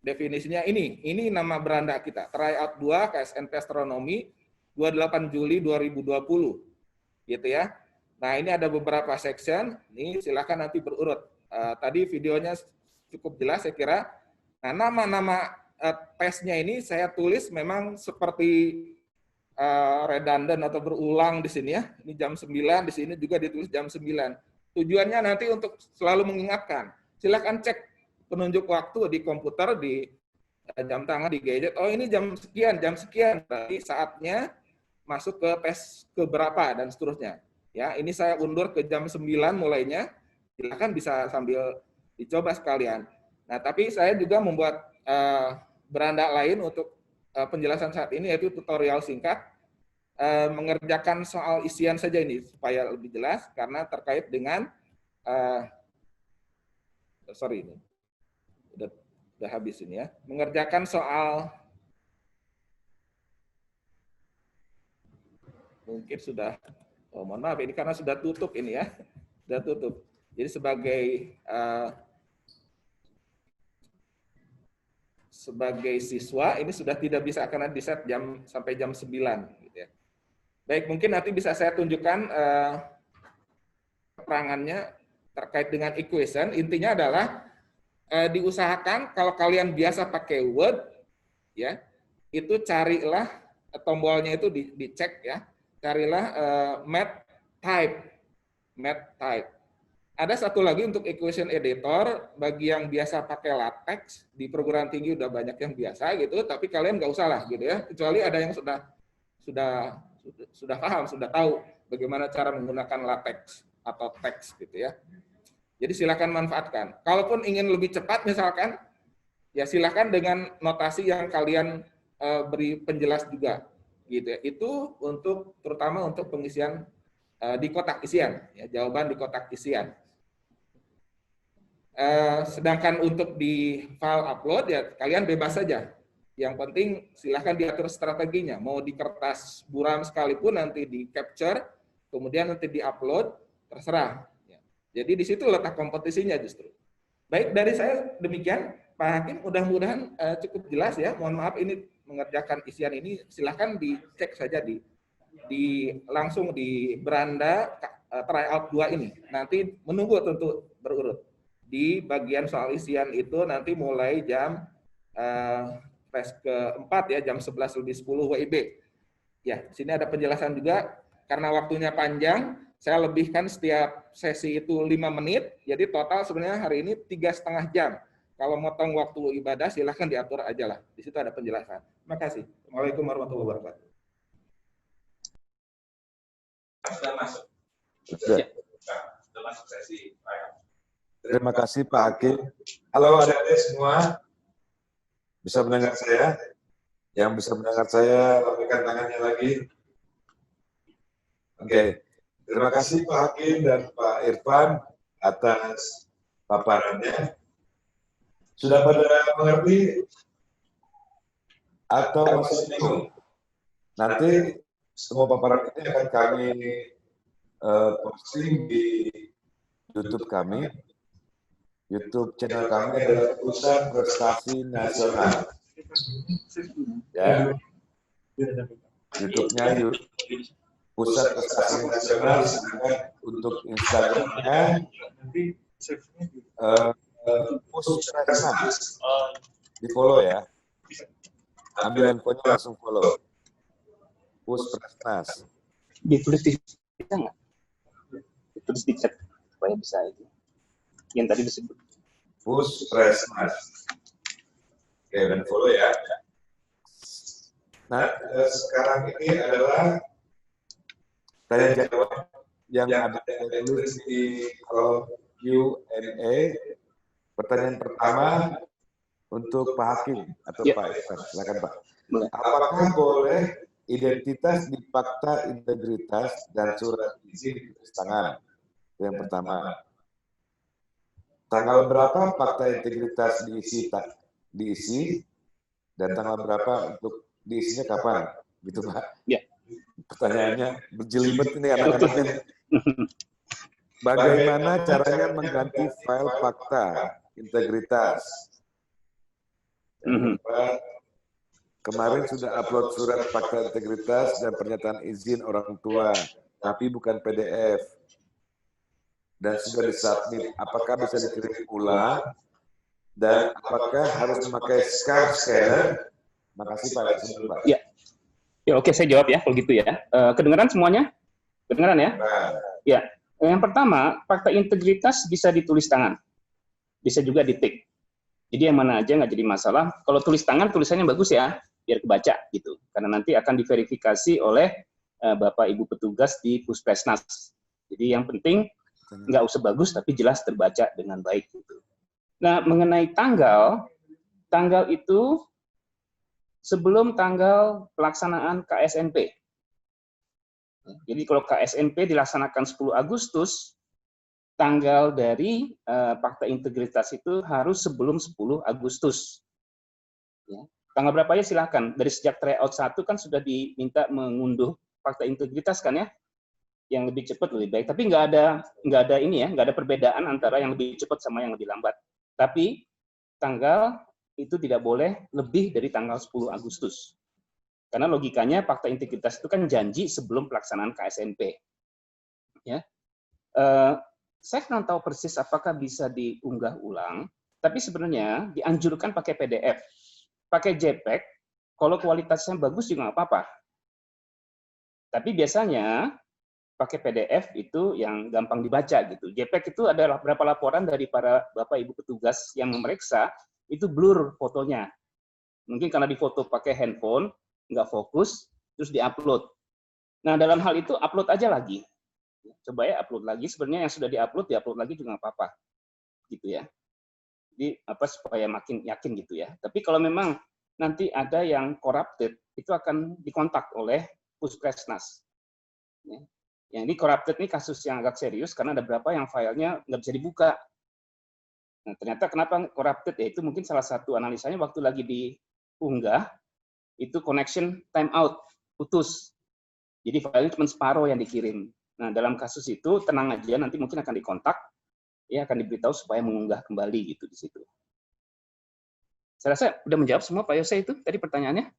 definisinya ini nama beranda kita, tryout 2 KSNP Astronomi 28 Juli 2020. Gitu ya. Nah, ini ada beberapa section, ini silakan nanti berurut. Tadi videonya cukup jelas saya kira. Nah, nama-nama tesnya ini saya tulis memang seperti redundant atau berulang di sini ya. Ini jam 9, di sini juga ditulis jam 9. Tujuannya nanti untuk selalu mengingatkan. Silakan cek penunjuk waktu di komputer, di jam tangan, di gadget. Oh, ini jam sekian. Berarti saatnya masuk ke tes keberapa dan seterusnya. Ya, ini saya undur ke jam 9 mulainya. Silakan bisa sambil dicoba sekalian. Nah, tapi saya juga membuat beranda lain untuk penjelasan saat ini, yaitu tutorial singkat mengerjakan soal isian saja ini supaya lebih jelas karena terkait dengan ini udah habis ini ya, mengerjakan soal mungkin sudah, oh mohon maaf ini karena sudah tutup ini ya, sudah tutup. Jadi sebagai siswa ini sudah tidak bisa karena di set sampai jam 9 gitu ya. Baik, mungkin nanti bisa saya tunjukkan keterangannya terkait dengan equation. Intinya adalah diusahakan kalau kalian biasa pakai Word ya, itu carilah tombolnya itu dicek ya. Carilah math type. Ada satu lagi untuk equation editor bagi yang biasa pakai LaTeX, di perguruan tinggi udah banyak yang biasa gitu, tapi kalian nggak usah lah gitu ya, kecuali ada yang sudah paham, sudah tahu bagaimana cara menggunakan LaTeX atau teks gitu ya. Jadi silakan manfaatkan. Kalaupun ingin lebih cepat misalkan, ya silakan dengan notasi yang kalian beri penjelas juga gitu ya. Itu untuk terutama untuk pengisian di kotak isian, ya, jawaban di kotak isian. Sedangkan untuk di file upload ya kalian bebas saja. Yang penting silahkan diatur strateginya. Mau di kertas buram sekalipun nanti di capture, kemudian nanti di upload, terserah. Jadi di situ letak kompetisinya justru. Baik, dari saya demikian. Pak Hakim, mudah-mudahan cukup jelas ya. Mohon maaf ini mengerjakan isian ini silahkan dicek saja langsung di beranda tryout 2 ini. Nanti menunggu tentu berurut. Di bagian soal isian itu nanti mulai jam tes keempat ya, jam 11:10 WIB. Ya, sini ada penjelasan juga. Karena waktunya panjang, saya lebihkan setiap sesi itu 5 menit, jadi total sebenarnya hari ini 3,5 jam. Kalau motong waktu ibadah, silahkan diatur aja lah. Di situ ada penjelasan. Terima kasih. Assalamualaikum warahmatullahi wabarakatuh. Sudah masuk. Sudah. Sudah masuk sesi. Terima kasih Pak Hakim. Halo adik-adik semua. Bisa mendengar saya? Yang bisa mendengar saya, lambaikan tangannya lagi. Oke. Terima kasih Pak Hakim dan Pak Irfan atas paparannya. Sudah pada mengerti atau masih bingung? Nanti semua paparan ini akan kami posting di YouTube kami. YouTube channel kami adalah Pusat Prestasi Nasional. Ya. YouTube-nya Pusat Prestasi Nasional, sedangkan untuk Instagram-nya Puspresnas. Di follow ya. Ambil infonya langsung follow. Puspresnas. Ditulis di bisa nggak? Ditulis di chat supaya bisa itu. Yang tadi disebut. Puspresnas. Oke, dan follow ya. Nah, sekarang ini adalah tanya jawab yang ada tulis di kolom Q&A. Pertanyaan pertama untuk Pak Hakim atau Pak Irfan. Silakan Pak. Apakah boleh identitas di fakta integritas dan surat izin ditulis tangan? Yang pertama. Tanggal berapa fakta integritas diisi dan tanggal berapa untuk diisinya kapan? Gitu Pak. Ya. Pertanyaannya berjelimet ini anak-anaknya. Bagaimana caranya mengganti file fakta integritas? Kemarin sudah upload surat fakta integritas dan pernyataan izin orang tua, tapi bukan PDF. Dan sudah disubmit. Apakah bisa dikirim ulang? Dan apakah harus memakai scanner? Makasih Pak. Ya. Ya, oke, saya jawab ya kalau gitu ya. Kedengaran semuanya? Kedengaran ya? Ya. Yang pertama, fakta integritas bisa ditulis tangan. Bisa juga di-tick. Jadi yang mana aja nggak jadi masalah. Kalau tulis tangan, tulisannya bagus ya, biar kebaca gitu. Karena nanti akan diverifikasi oleh Bapak Ibu petugas di Puspresnas. Jadi yang penting nggak usah bagus, tapi jelas terbaca dengan baik. Gitu. Nah, mengenai tanggal itu sebelum tanggal pelaksanaan KSNP. Jadi kalau KSNP dilaksanakan 10 Agustus, tanggal dari fakta integritas itu harus sebelum 10 Agustus. Ya. Tanggal berapa ya silahkan. Dari sejak tryout 1 kan sudah diminta mengunduh fakta integritas kan ya, yang lebih cepat lebih baik. Tapi nggak ada ini ya, nggak ada perbedaan antara yang lebih cepat sama yang lebih lambat. Tapi tanggal itu tidak boleh lebih dari tanggal 10 Agustus. Karena logikanya fakta integritas itu kan janji sebelum pelaksanaan KSNP. Ya. Saya kurang tahu persis apakah bisa diunggah ulang, tapi sebenarnya dianjurkan pakai PDF. Pakai JPEG, kalau kualitasnya bagus juga nggak apa-apa. Tapi biasanya pakai PDF itu yang gampang dibaca gitu. JPEG itu adalah beberapa laporan dari para Bapak Ibu petugas yang memeriksa, itu blur fotonya. Mungkin karena difoto pakai handphone, nggak fokus, terus diupload. Nah, dalam hal itu upload aja lagi. Coba ya upload lagi, sebenarnya yang sudah diupload lagi juga nggak apa-apa. Gitu ya. Jadi supaya makin yakin gitu ya. Tapi kalau memang nanti ada yang corrupted, itu akan dikontak oleh Puskesmas. Ya. Yang ini corrupted ini kasus yang agak serius karena ada beberapa yang filenya nggak bisa dibuka. Nah, ternyata kenapa corrupted? Ya itu mungkin salah satu analisanya waktu lagi diunggah, itu connection time out, putus. Jadi filenya cuma separuh yang dikirim. Nah, dalam kasus itu tenang aja, nanti mungkin akan dikontak, ya akan diberitahu supaya mengunggah kembali gitu di situ. Saya rasa udah menjawab semua Pak Yose itu tadi pertanyaannya.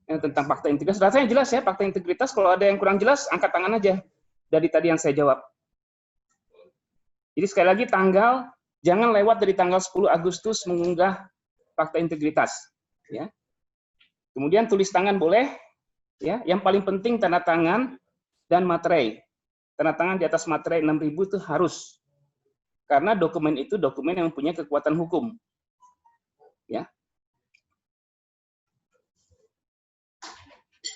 Yang tentang fakta integritas. Rasanya jelas ya fakta integritas. Kalau ada yang kurang jelas, angkat tangan aja dari tadi yang saya jawab. Jadi sekali lagi tanggal jangan lewat dari tanggal 10 Agustus mengunggah fakta integritas. Ya. Kemudian tulis tangan boleh, ya. Yang paling penting tanda tangan dan materai. Tanda tangan di atas materai 6.000 itu harus. Karena dokumen itu dokumen yang mempunyai kekuatan hukum. Ya.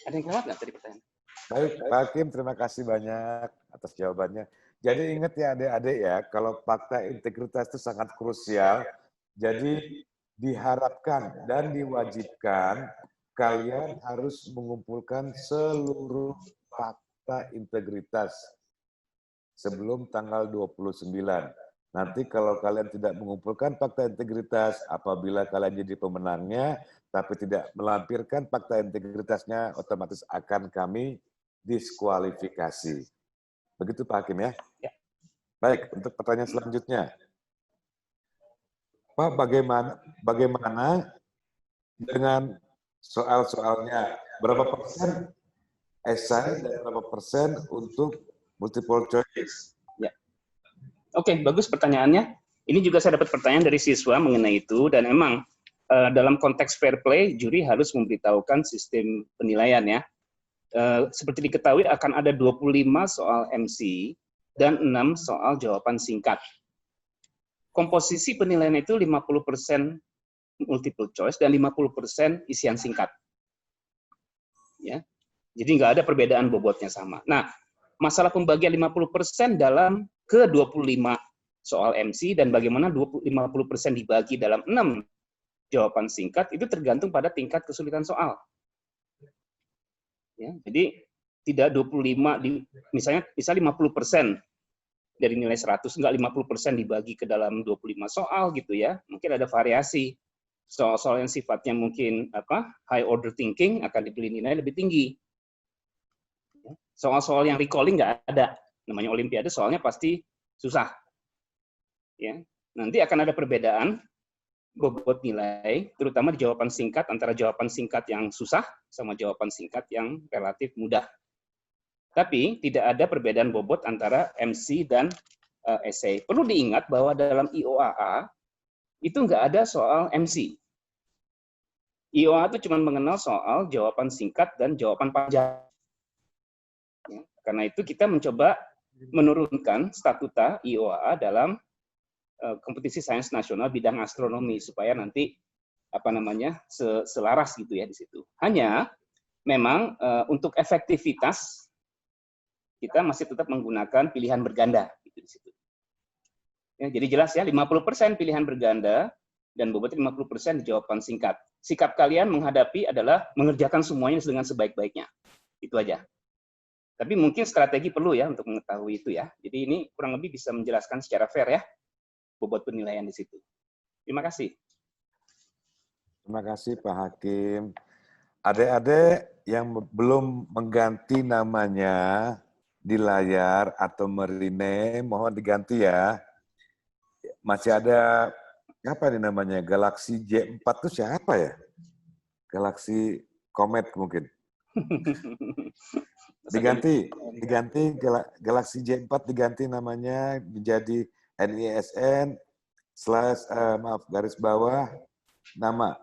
Ada yang kelewat nggak tadi pertanyaan? Baik, Pak Hakim, terima kasih banyak atas jawabannya. Jadi ingat ya adik-adik ya, kalau fakta integritas itu sangat krusial, jadi diharapkan dan diwajibkan kalian harus mengumpulkan seluruh fakta integritas sebelum tanggal 29. Nanti kalau kalian tidak mengumpulkan fakta integritas, apabila kalian jadi pemenangnya, tapi tidak melampirkan fakta integritasnya, otomatis akan kami diskualifikasi. Begitu Pak Hakim ya? Ya. Baik, untuk pertanyaan selanjutnya. Pak, bagaimana dengan soal-soalnya? Berapa persen esai dan berapa persen untuk multiple choice? Ya. Oke, bagus pertanyaannya. Ini juga saya dapat pertanyaan dari siswa mengenai itu, dan emang dalam konteks fair play, juri harus memberitahukan sistem penilaian ya. Seperti diketahui akan ada 25 soal MC dan 6 soal jawaban singkat. Komposisi penilaian itu 50% multiple choice dan 50% isian singkat. Ya. Jadi nggak ada perbedaan bobotnya sama. Nah, masalah pembagian 50% dalam ke 25 soal MC dan bagaimana 50% dibagi dalam 6 jawaban singkat itu tergantung pada tingkat kesulitan soal. Ya, jadi tidak 25 misalnya 50% dari nilai 100, enggak 50% dibagi ke dalam 25 soal gitu ya. Mungkin ada variasi. Soal-soal yang sifatnya mungkin high order thinking akan diberi nilai lebih tinggi. Soal-soal yang recalling nggak ada. Namanya olimpiade soalnya pasti susah. Ya. Nanti akan ada perbedaan bobot nilai, terutama di jawaban singkat, antara jawaban singkat yang susah sama jawaban singkat yang relatif mudah. Tapi tidak ada perbedaan bobot antara MC dan essay. Perlu diingat bahwa dalam IOAA itu nggak ada soal MC. IOAA itu cuma mengenal soal jawaban singkat dan jawaban panjang. Ya, karena itu kita mencoba menurunkan statuta IOAA dalam kompetisi sains nasional bidang astronomi supaya nanti selaras gitu ya di situ. Hanya memang untuk efektivitas kita masih tetap menggunakan pilihan berganda gitu di situ. Ya, jadi jelas ya 50% pilihan berganda dan bobotnya 50% di jawaban singkat. Sikap kalian menghadapi adalah mengerjakan semuanya dengan sebaik-baiknya. Itu aja. Tapi mungkin strategi perlu ya untuk mengetahui itu ya. Jadi ini kurang lebih bisa menjelaskan secara fair ya bobot penilaian di situ. Terima kasih. Terima kasih Pak Hakim. adik-adik yang belum mengganti namanya di layar atau merename, mohon diganti ya. Masih ada, apa nih namanya, Galaxy J4 itu siapa ya? Galaxy Comet mungkin. Diganti Galaxy J4 diganti namanya menjadi NISN garis bawah nama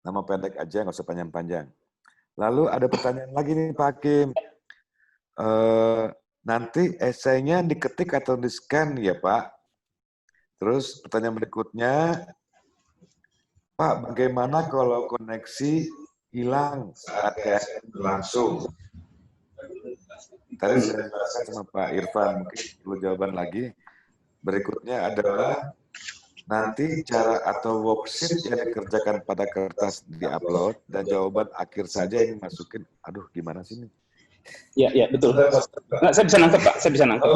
pendek aja, nggak usah panjang-panjang. Lalu ada pertanyaan lagi nih Pak Hakim. Nanti esainya diketik atau di-scan ya Pak? Terus pertanyaan berikutnya, Pak, bagaimana kalau koneksi hilang saat TSN berlangsung? Tadi saya jelaskan sama Pak Irfan, mungkin perlu jawaban lagi. Berikutnya adalah nanti cara atau worksheet yang dikerjakan pada kertas di-upload dan jawaban akhir saja yang dimasukin. Aduh, gimana sih ini? Ya, betul. Nah, saya bisa nangkep, Pak. Saya bisa nangkep.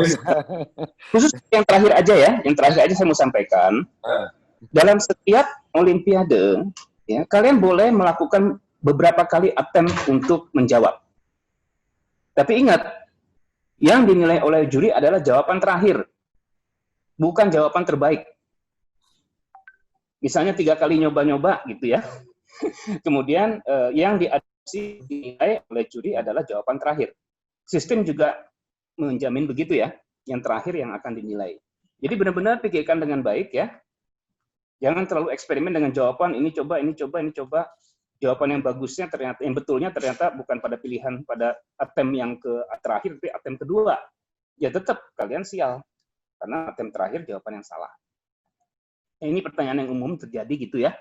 Khusus yang terakhir aja ya, yang terakhir aja saya mau sampaikan. Dalam setiap olimpiade, ya, kalian boleh melakukan beberapa kali attempt untuk menjawab. Tapi ingat, yang dinilai oleh juri adalah jawaban terakhir, bukan jawaban terbaik. Misalnya 3 kali nyoba-nyoba gitu ya. Kemudian yang diadopsi dinilai oleh juri adalah jawaban terakhir. Sistem juga menjamin begitu ya, yang terakhir yang akan dinilai. Jadi benar-benar pikirkan dengan baik ya. Jangan terlalu eksperimen dengan jawaban ini coba, ini coba, ini coba. Jawaban yang bagusnya ternyata, yang betulnya ternyata bukan pada pilihan pada attempt yang terakhir, tapi attempt kedua. Ya tetap kalian sial, karena attempt terakhir jawaban yang salah. Ini pertanyaan yang umum terjadi gitu ya.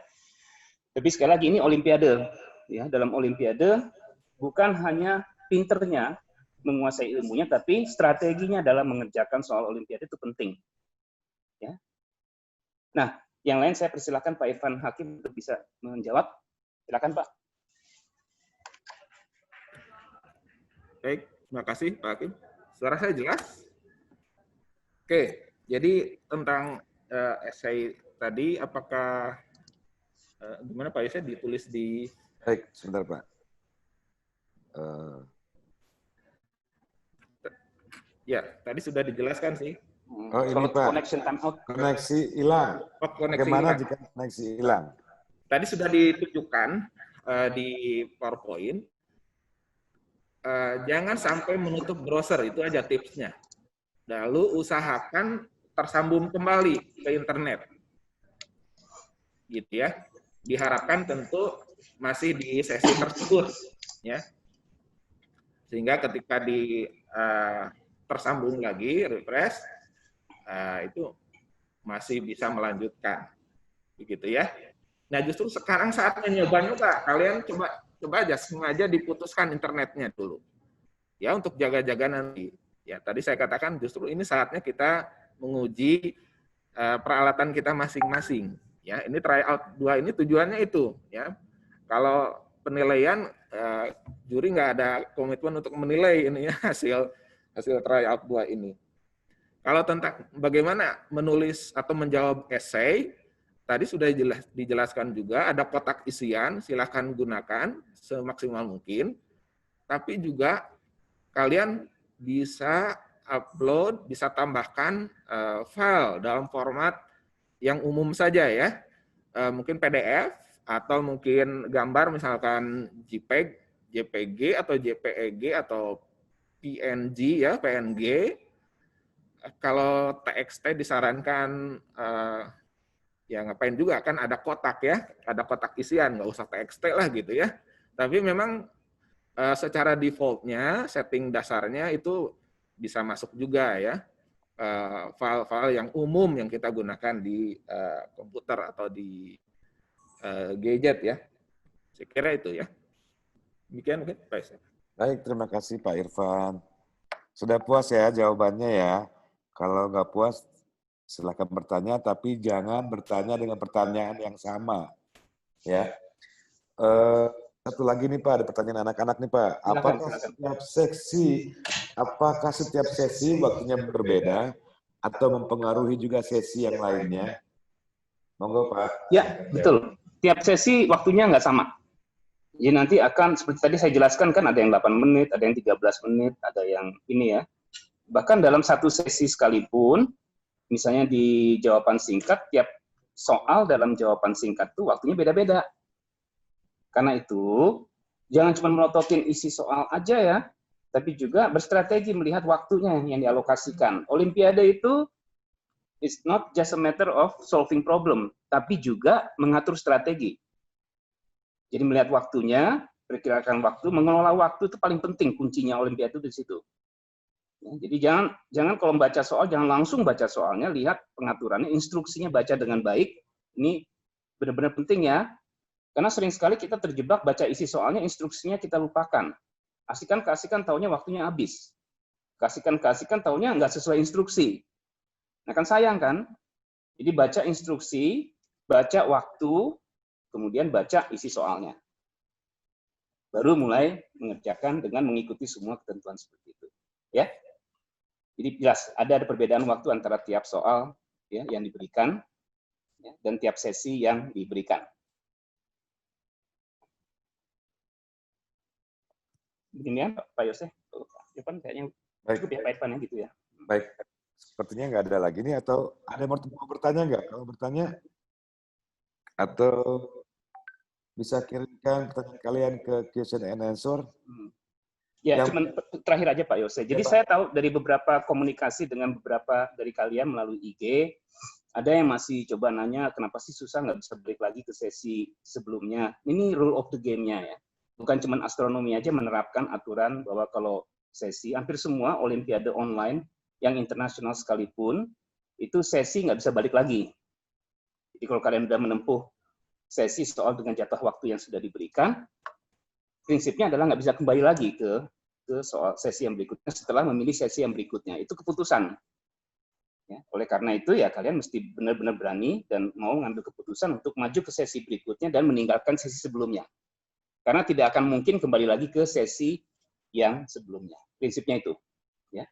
Tapi sekali lagi ini olimpiade. Ya, dalam olimpiade bukan hanya pinternya menguasai ilmunya, tapi strateginya dalam mengerjakan soal olimpiade itu penting. Ya. Nah, yang lain saya persilakan Pak Irfan Hakim untuk bisa menjawab. Silakan Pak. Baik, terima kasih Pak Hakim. Suara saya jelas? Oke, jadi tentang esai tadi, apakah gimana Pak Yusuf ditulis di... Baik, sebentar Pak. Ya, tadi sudah dijelaskan sih. Oh ini Pak, Connection time out. koneksi hilang. Bagaimana jika koneksi hilang? Tadi sudah ditunjukkan di PowerPoint. Jangan sampai menutup browser, itu aja tipsnya. Lalu usahakan tersambung kembali ke internet. Gitu ya. Diharapkan tentu masih di sesi tersebut ya. Sehingga ketika tersambung lagi, refresh, itu masih bisa melanjutkan. Begitu ya. Nah, justru sekarang saatnya nyoba-nyoba. Kalian coba aja sengaja diputuskan internetnya dulu. Ya, untuk jaga-jaga nanti. Ya, tadi saya katakan justru ini saatnya kita menguji peralatan kita masing-masing. Ya, ini tryout 2 ini tujuannya itu, ya. Kalau penilaian juri nggak ada komitmen untuk menilai ini ya hasil tryout 2 ini. Kalau tentang bagaimana menulis atau menjawab esai, tadi sudah dijelaskan juga, ada kotak isian, silakan gunakan semaksimal mungkin. Tapi juga kalian bisa upload, bisa tambahkan file dalam format yang umum saja ya. Mungkin PDF, atau mungkin gambar misalkan JPEG, JPG, atau JPEG, atau PNG ya, PNG. Kalau TXT disarankan ya ngapain juga, kan ada kotak ya, ada kotak isian, nggak usah TXT lah gitu ya. Tapi memang secara defaultnya, setting dasarnya itu bisa masuk juga ya, file-file yang umum yang kita gunakan di komputer atau di gadget ya. Saya kira itu ya. Demikian mungkin Pak Yusuf. Baik, terima kasih Pak Irfan. Sudah puas ya jawabannya ya. Kalau nggak puas, silakan bertanya, tapi jangan bertanya dengan pertanyaan yang sama. Ya. Satu lagi nih Pak, ada pertanyaan anak-anak nih Pak. Apakah setiap sesi waktunya berbeda atau mempengaruhi juga sesi yang lainnya? Monggo Pak. Ya, betul. Tiap sesi waktunya nggak sama. Jadi nanti akan, seperti tadi saya jelaskan kan, ada yang 8 menit, ada yang 13 menit, ada yang ini ya. Bahkan dalam satu sesi sekalipun, misalnya di jawaban singkat, tiap soal dalam jawaban singkat itu waktunya beda-beda. Karena itu, jangan cuma melototin isi soal aja ya, tapi juga berstrategi melihat waktunya yang dialokasikan. Olimpiade itu it's not just a matter of solving problem, tapi juga mengatur strategi. Jadi melihat waktunya, perkirakan waktu, mengelola waktu itu paling penting, kuncinya Olimpiade itu di situ. Ya, jadi jangan kalau membaca soal, jangan langsung baca soalnya, lihat pengaturannya, instruksinya baca dengan baik. Ini benar-benar penting ya, karena sering sekali kita terjebak baca isi soalnya, instruksinya kita lupakan. Kasihkan taunya waktunya habis. Kasihkan taunya nggak sesuai instruksi. Nah kan sayang kan? Jadi baca instruksi, baca waktu, kemudian baca isi soalnya. Baru mulai mengerjakan dengan mengikuti semua ketentuan seperti itu. Ya. Jadi jelas ada perbedaan waktu antara tiap soal ya, yang diberikan ya, dan tiap sesi yang diberikan. Begini ya Pak Yose, Irfan kayaknya cukup ya Pak Irfan ya gitu ya. Baik, sepertinya nggak ada lagi nih, atau ada yang mau bertanya nggak? Kalau bertanya, atau bisa kirimkan pertanyaan kalian ke question and answer. Ya, cuman terakhir aja Pak Yose. Jadi saya tahu dari beberapa komunikasi dengan beberapa dari kalian melalui IG, ada yang masih coba nanya kenapa sih susah nggak bisa balik lagi ke sesi sebelumnya. Ini rule of the game-nya ya. Bukan cuma astronomi aja menerapkan aturan bahwa kalau sesi, hampir semua olimpiade online yang internasional sekalipun, itu sesi nggak bisa balik lagi. Jadi kalau kalian sudah menempuh sesi soal dengan jatah waktu yang sudah diberikan, prinsipnya adalah nggak bisa kembali lagi ke soal sesi yang berikutnya setelah memilih sesi yang berikutnya. Itu keputusan. Ya, oleh karena itu ya kalian mesti benar-benar berani dan mau ngambil keputusan untuk maju ke sesi berikutnya dan meninggalkan sesi sebelumnya. Karena tidak akan mungkin kembali lagi ke sesi yang sebelumnya. Prinsipnya itu. Ya.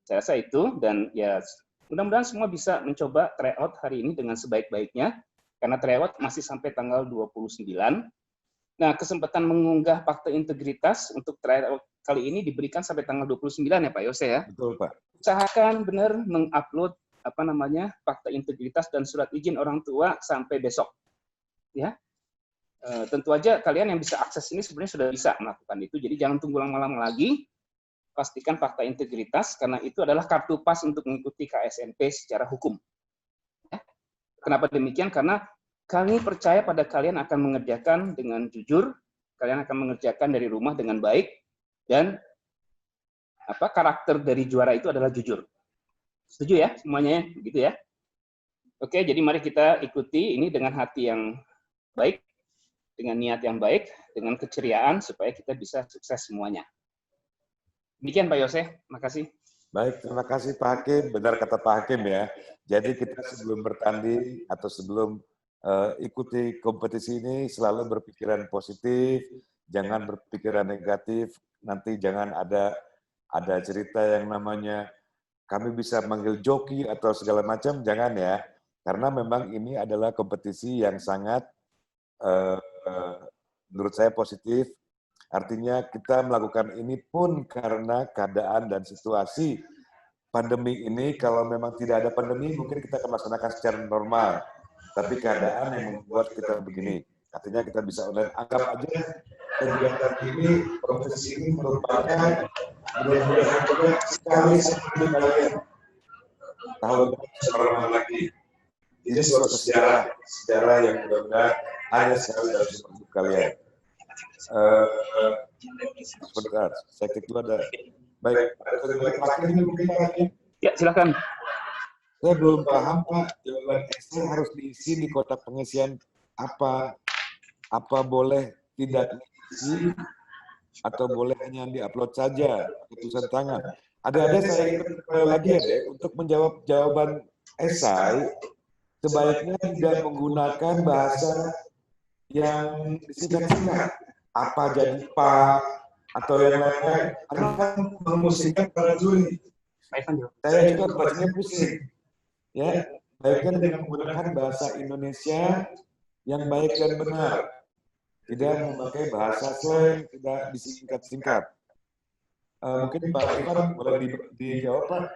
Saya rasa itu, dan ya mudah-mudahan semua bisa mencoba tryout hari ini dengan sebaik-baiknya, karena tryout masih sampai tanggal 29. Nah, kesempatan mengunggah fakta integritas untuk tryout kali ini diberikan sampai tanggal 29 ya Pak Yose ya. Betul Pak. Usahakan benar mengupload fakta integritas dan surat izin orang tua sampai besok. Ya. Tentu aja kalian yang bisa akses ini sebenarnya sudah bisa melakukan itu. Jadi jangan tunggu lama-lama lagi. Pastikan fakta integritas karena itu adalah kartu pas untuk mengikuti KSNP secara hukum. Ya. Kenapa demikian? Karena kami percaya pada kalian akan mengerjakan dengan jujur, kalian akan mengerjakan dari rumah dengan baik, dan karakter dari juara itu adalah jujur. Setuju ya semuanya ya? Begitu ya? Oke, jadi mari kita ikuti ini dengan hati yang baik, dengan niat yang baik, dengan keceriaan, supaya kita bisa sukses semuanya. Demikian Pak Yose, makasih. Baik, terima kasih Pak Hakim. Benar kata Pak Hakim ya. Jadi kita sebelum bertanding atau sebelum ikuti kompetisi ini selalu berpikiran positif, jangan berpikiran negatif. Nanti jangan ada cerita yang namanya kami bisa manggil joki atau segala macam, jangan ya. Karena memang ini adalah kompetisi yang sangat menurut saya positif. Artinya kita melakukan ini pun karena keadaan dan situasi pandemi ini. Kalau memang tidak ada pandemi, mungkin kita akan melaksanakan secara normal. Tapi keadaan yang membuat kita begini. Artinya kita bisa online. Anggap aja kegiatan ini, kompetisi ini merupakan mudah-mudahan juga sekali seperti kalian. Tahun depan lagi. Ini suatu sejarah yang mudah-mudahan hanya sekali dalam hidup kalian. Sebentar, saya klik dulu ada. Baik, ya silakan. Saya belum paham Pak, jawaban Excel harus diisi di kotak pengisian apa boleh tidak diisi atau boleh hanya diupload saja tulisan tangan. Ada saya lagi ya deh, untuk menjawab jawaban esai sebaiknya tidak menggunakan bahasa yang disingkat-singkat. Apa jadi Pak atau yang lain-lain. Karena kan memusingkan para juri. Saya juga bacanya pusing. Ya, baiknya dengan menggunakan bahasa Indonesia yang baik dan benar. tidak memakai bahasa slang, tidak disingkat-singkat. Mungkin Pak Irfan boleh dijawab, Pak.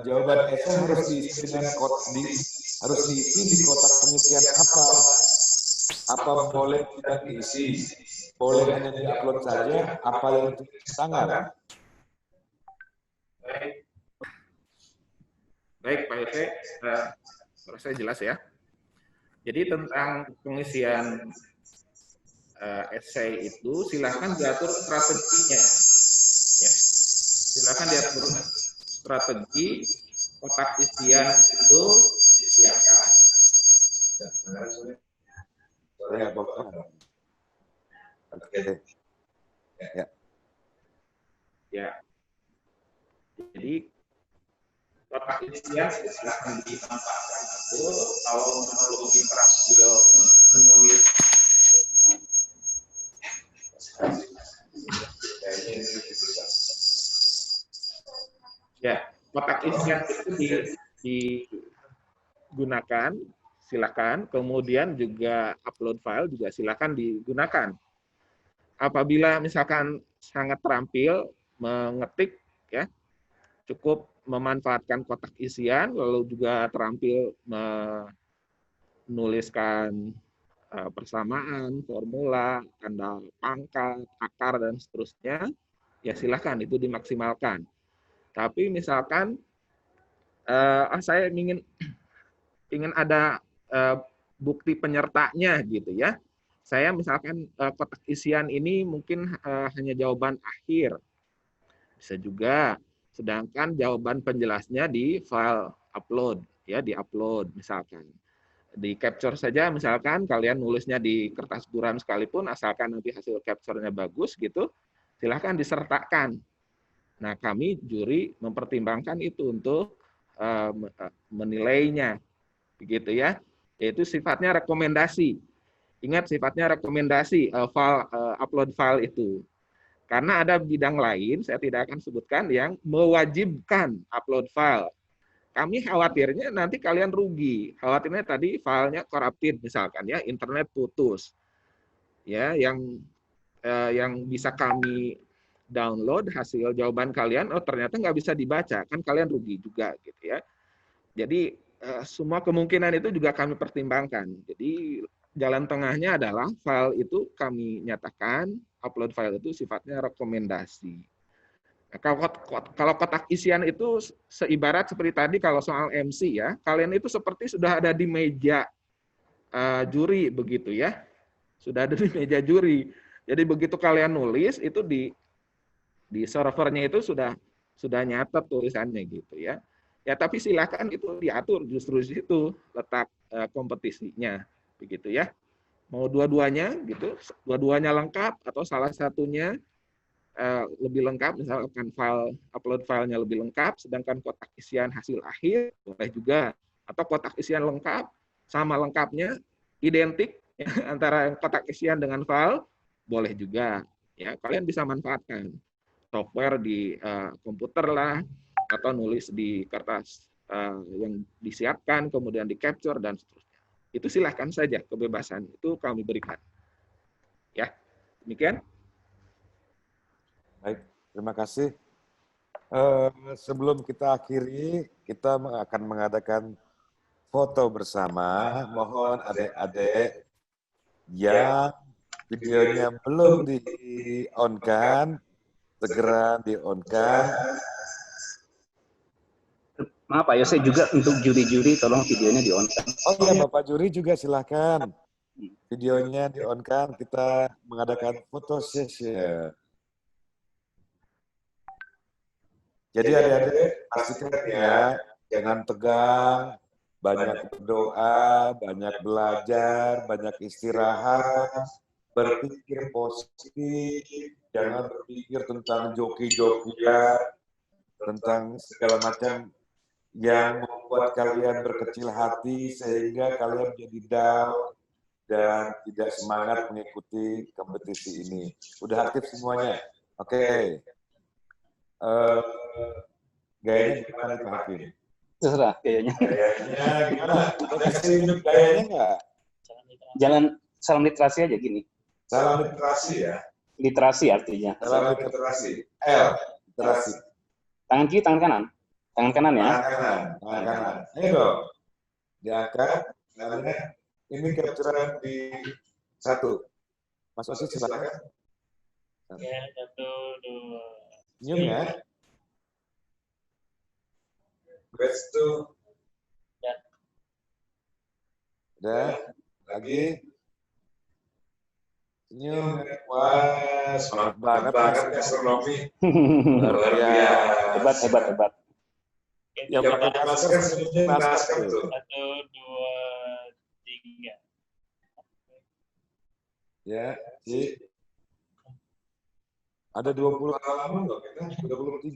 Jawaban esai harus diisi harus diisi di kotak pengisian apa? Apa boleh tidak diisi? Boleh hanya diupload saja? Apa yang ditulis tangan? Baik, Pak Yose, saya jelas ya. Jadi tentang pengisian esai itu silakan diatur strateginya. Ya. Silakan diatur strategi kotak isian itu disiapkan. Oke. Ya. Ya. Jadi kotak isian silakan dimanfaatkan itu kalau menurut interaksil menulis ya, kotak isian itu digunakan, silakan. Kemudian juga upload file juga silakan digunakan. Apabila misalkan sangat terampil mengetik, ya, cukup memanfaatkan kotak isian, lalu juga terampil menuliskan persamaan, formula, tanda pangkat, akar, dan seterusnya, ya silakan itu dimaksimalkan. Tapi misalkan saya ingin ada bukti penyertanya gitu ya. Saya misalkan kotak isian ini mungkin hanya jawaban akhir. Bisa juga. Sedangkan jawaban penjelasnya di file upload, ya, di-upload misalkan. Di capture saja misalkan kalian nulisnya di kertas buram sekalipun, asalkan nanti hasil capture-nya bagus gitu, silahkan disertakan. Nah, kami juri mempertimbangkan itu untuk menilainya, begitu ya. Yaitu sifatnya rekomendasi. Ingat sifatnya rekomendasi upload file itu. Karena ada bidang lain, saya tidak akan sebutkan, yang mewajibkan upload file. Kami khawatirnya nanti kalian rugi. Khawatirnya tadi filenya corrupted misalkan ya, internet putus. Ya, yang bisa kami download hasil jawaban kalian, oh ternyata nggak bisa dibaca, kan kalian rugi juga gitu ya. Jadi semua kemungkinan itu juga kami pertimbangkan. Jadi jalan tengahnya adalah file itu kami nyatakan, upload file itu sifatnya rekomendasi. Nah, kalau kotak isian itu seibarat seperti tadi kalau soal MC ya, kalian itu seperti sudah ada di meja juri begitu ya, sudah ada di meja juri. Jadi begitu kalian nulis itu di servernya itu sudah nyatet tulisannya gitu ya. Ya tapi silakan itu diatur justru di situ letak kompetisinya begitu ya. Mau dua-duanya gitu, dua-duanya lengkap atau salah satunya lebih lengkap, misalkan upload filenya lebih lengkap, sedangkan kotak isian hasil akhir boleh juga, atau kotak isian lengkap sama lengkapnya identik ya, antara kotak isian dengan file boleh juga ya. Kalian bisa manfaatkan software di komputer lah, atau nulis di kertas yang disiapkan kemudian di capture dan seterusnya. Itu silahkan saja, kebebasan itu kami berikan ya. Demikian. Baik, terima kasih. Sebelum kita akhiri, kita akan mengadakan foto bersama. Mohon adik-adik yang videonya belum di-on-kan, segera di-on-kan. Maaf Pak Yose, juga untuk juri-juri tolong videonya di-on-kan. Oh iya, Bapak juri juga silakan. Videonya di-on-kan, kita mengadakan foto session. Jadi adik-adik pastikan ya, jangan tegang, banyak berdoa, banyak belajar, banyak istirahat, berpikir positif, jangan berpikir tentang joki-jokian, tentang segala macam yang membuat kalian berkecil hati sehingga kalian jadi down dan tidak semangat mengikuti kompetisi ini. Udah aktif semuanya? Oke. Gayanya gimana Pak Hakim? Terserah kayaknya. Gayanya gimana? Kita kasih gayanya nggak? salam literasi aja gini. Salam literasi ya. Literasi artinya. Salam literasi. L, literasi. Tangan kiri, tangan kanan. Tangan kanan ya. Tangan kanan. Ayo dong. Diangkat. Namanya ini capturean di 1. Mas Osi silakan. Ya, 1, 2. Senyum ya. Batch 2. Ya. Udah. Lagi. Senyum. Wah, semangat banget gastronomi. Luar biasa. Hebat. Yang pakai masker senyumnya masker tuh. 1, 2, 3. Ya, ada 20 halaman loh kita,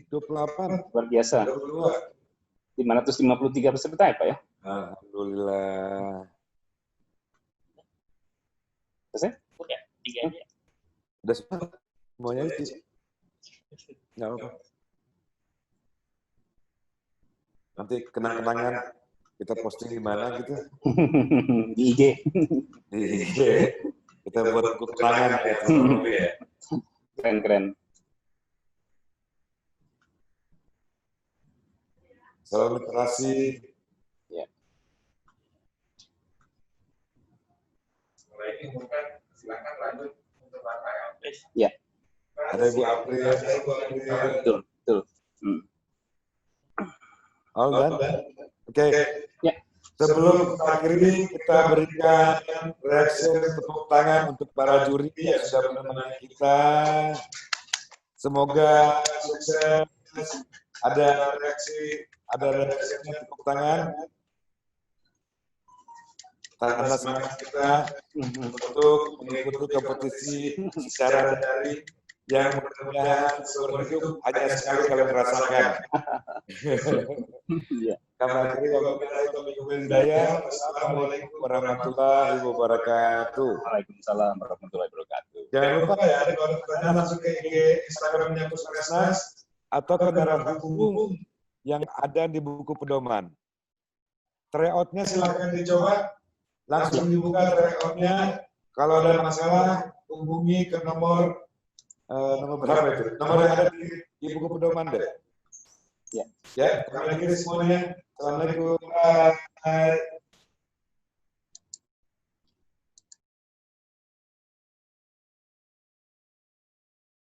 28. Luar biasa. 22. 553 peserta ya Pak ya? Alhamdulillah. Selesai? Udah, 3 aja. Udah semua? Semuanya itu? Nggak apa-apa. Nanti kenang-kenangan kita posting di mana gitu? Di IG. Di IG. Kita buat buku kenangan ya. Keren. Salam literasi. Ya. Mulai ini bukan, silakan lanjut untuk Bapak. Ya. Ada Ibu April. Betul. All done? Oke. Ya. Sebelum kita akhiri, kita berikan reaksi tepuk tangan untuk para juri yang sudah menemani kita. Semoga sukses. Ada reaksi tepuk tangan. Tanda semangat kita untuk mengikuti kompetisi secara daring yang mudah-mudahan seumur hidup hanya sekali kalian rasakan. Iya. Assalamualaikum warahmatullahi wabarakatuh. Waalaikumsalam warahmatullahi wabarakatuh. Jangan lupa ya, ada kalau pertanyaan langsung ke IG Instagramnya Puskesmas atau ke darah hubung yang ada di buku pedoman. Tryoutnya silakan dicoba, langsung dibuka tryoutnya. Kalau ada masalah, hubungi ke nomor berapa itu? Nomor yang ada di buku pedoman deh. Ya. Ya, kami akhiri semuanya. Assalamualaikum. Bye.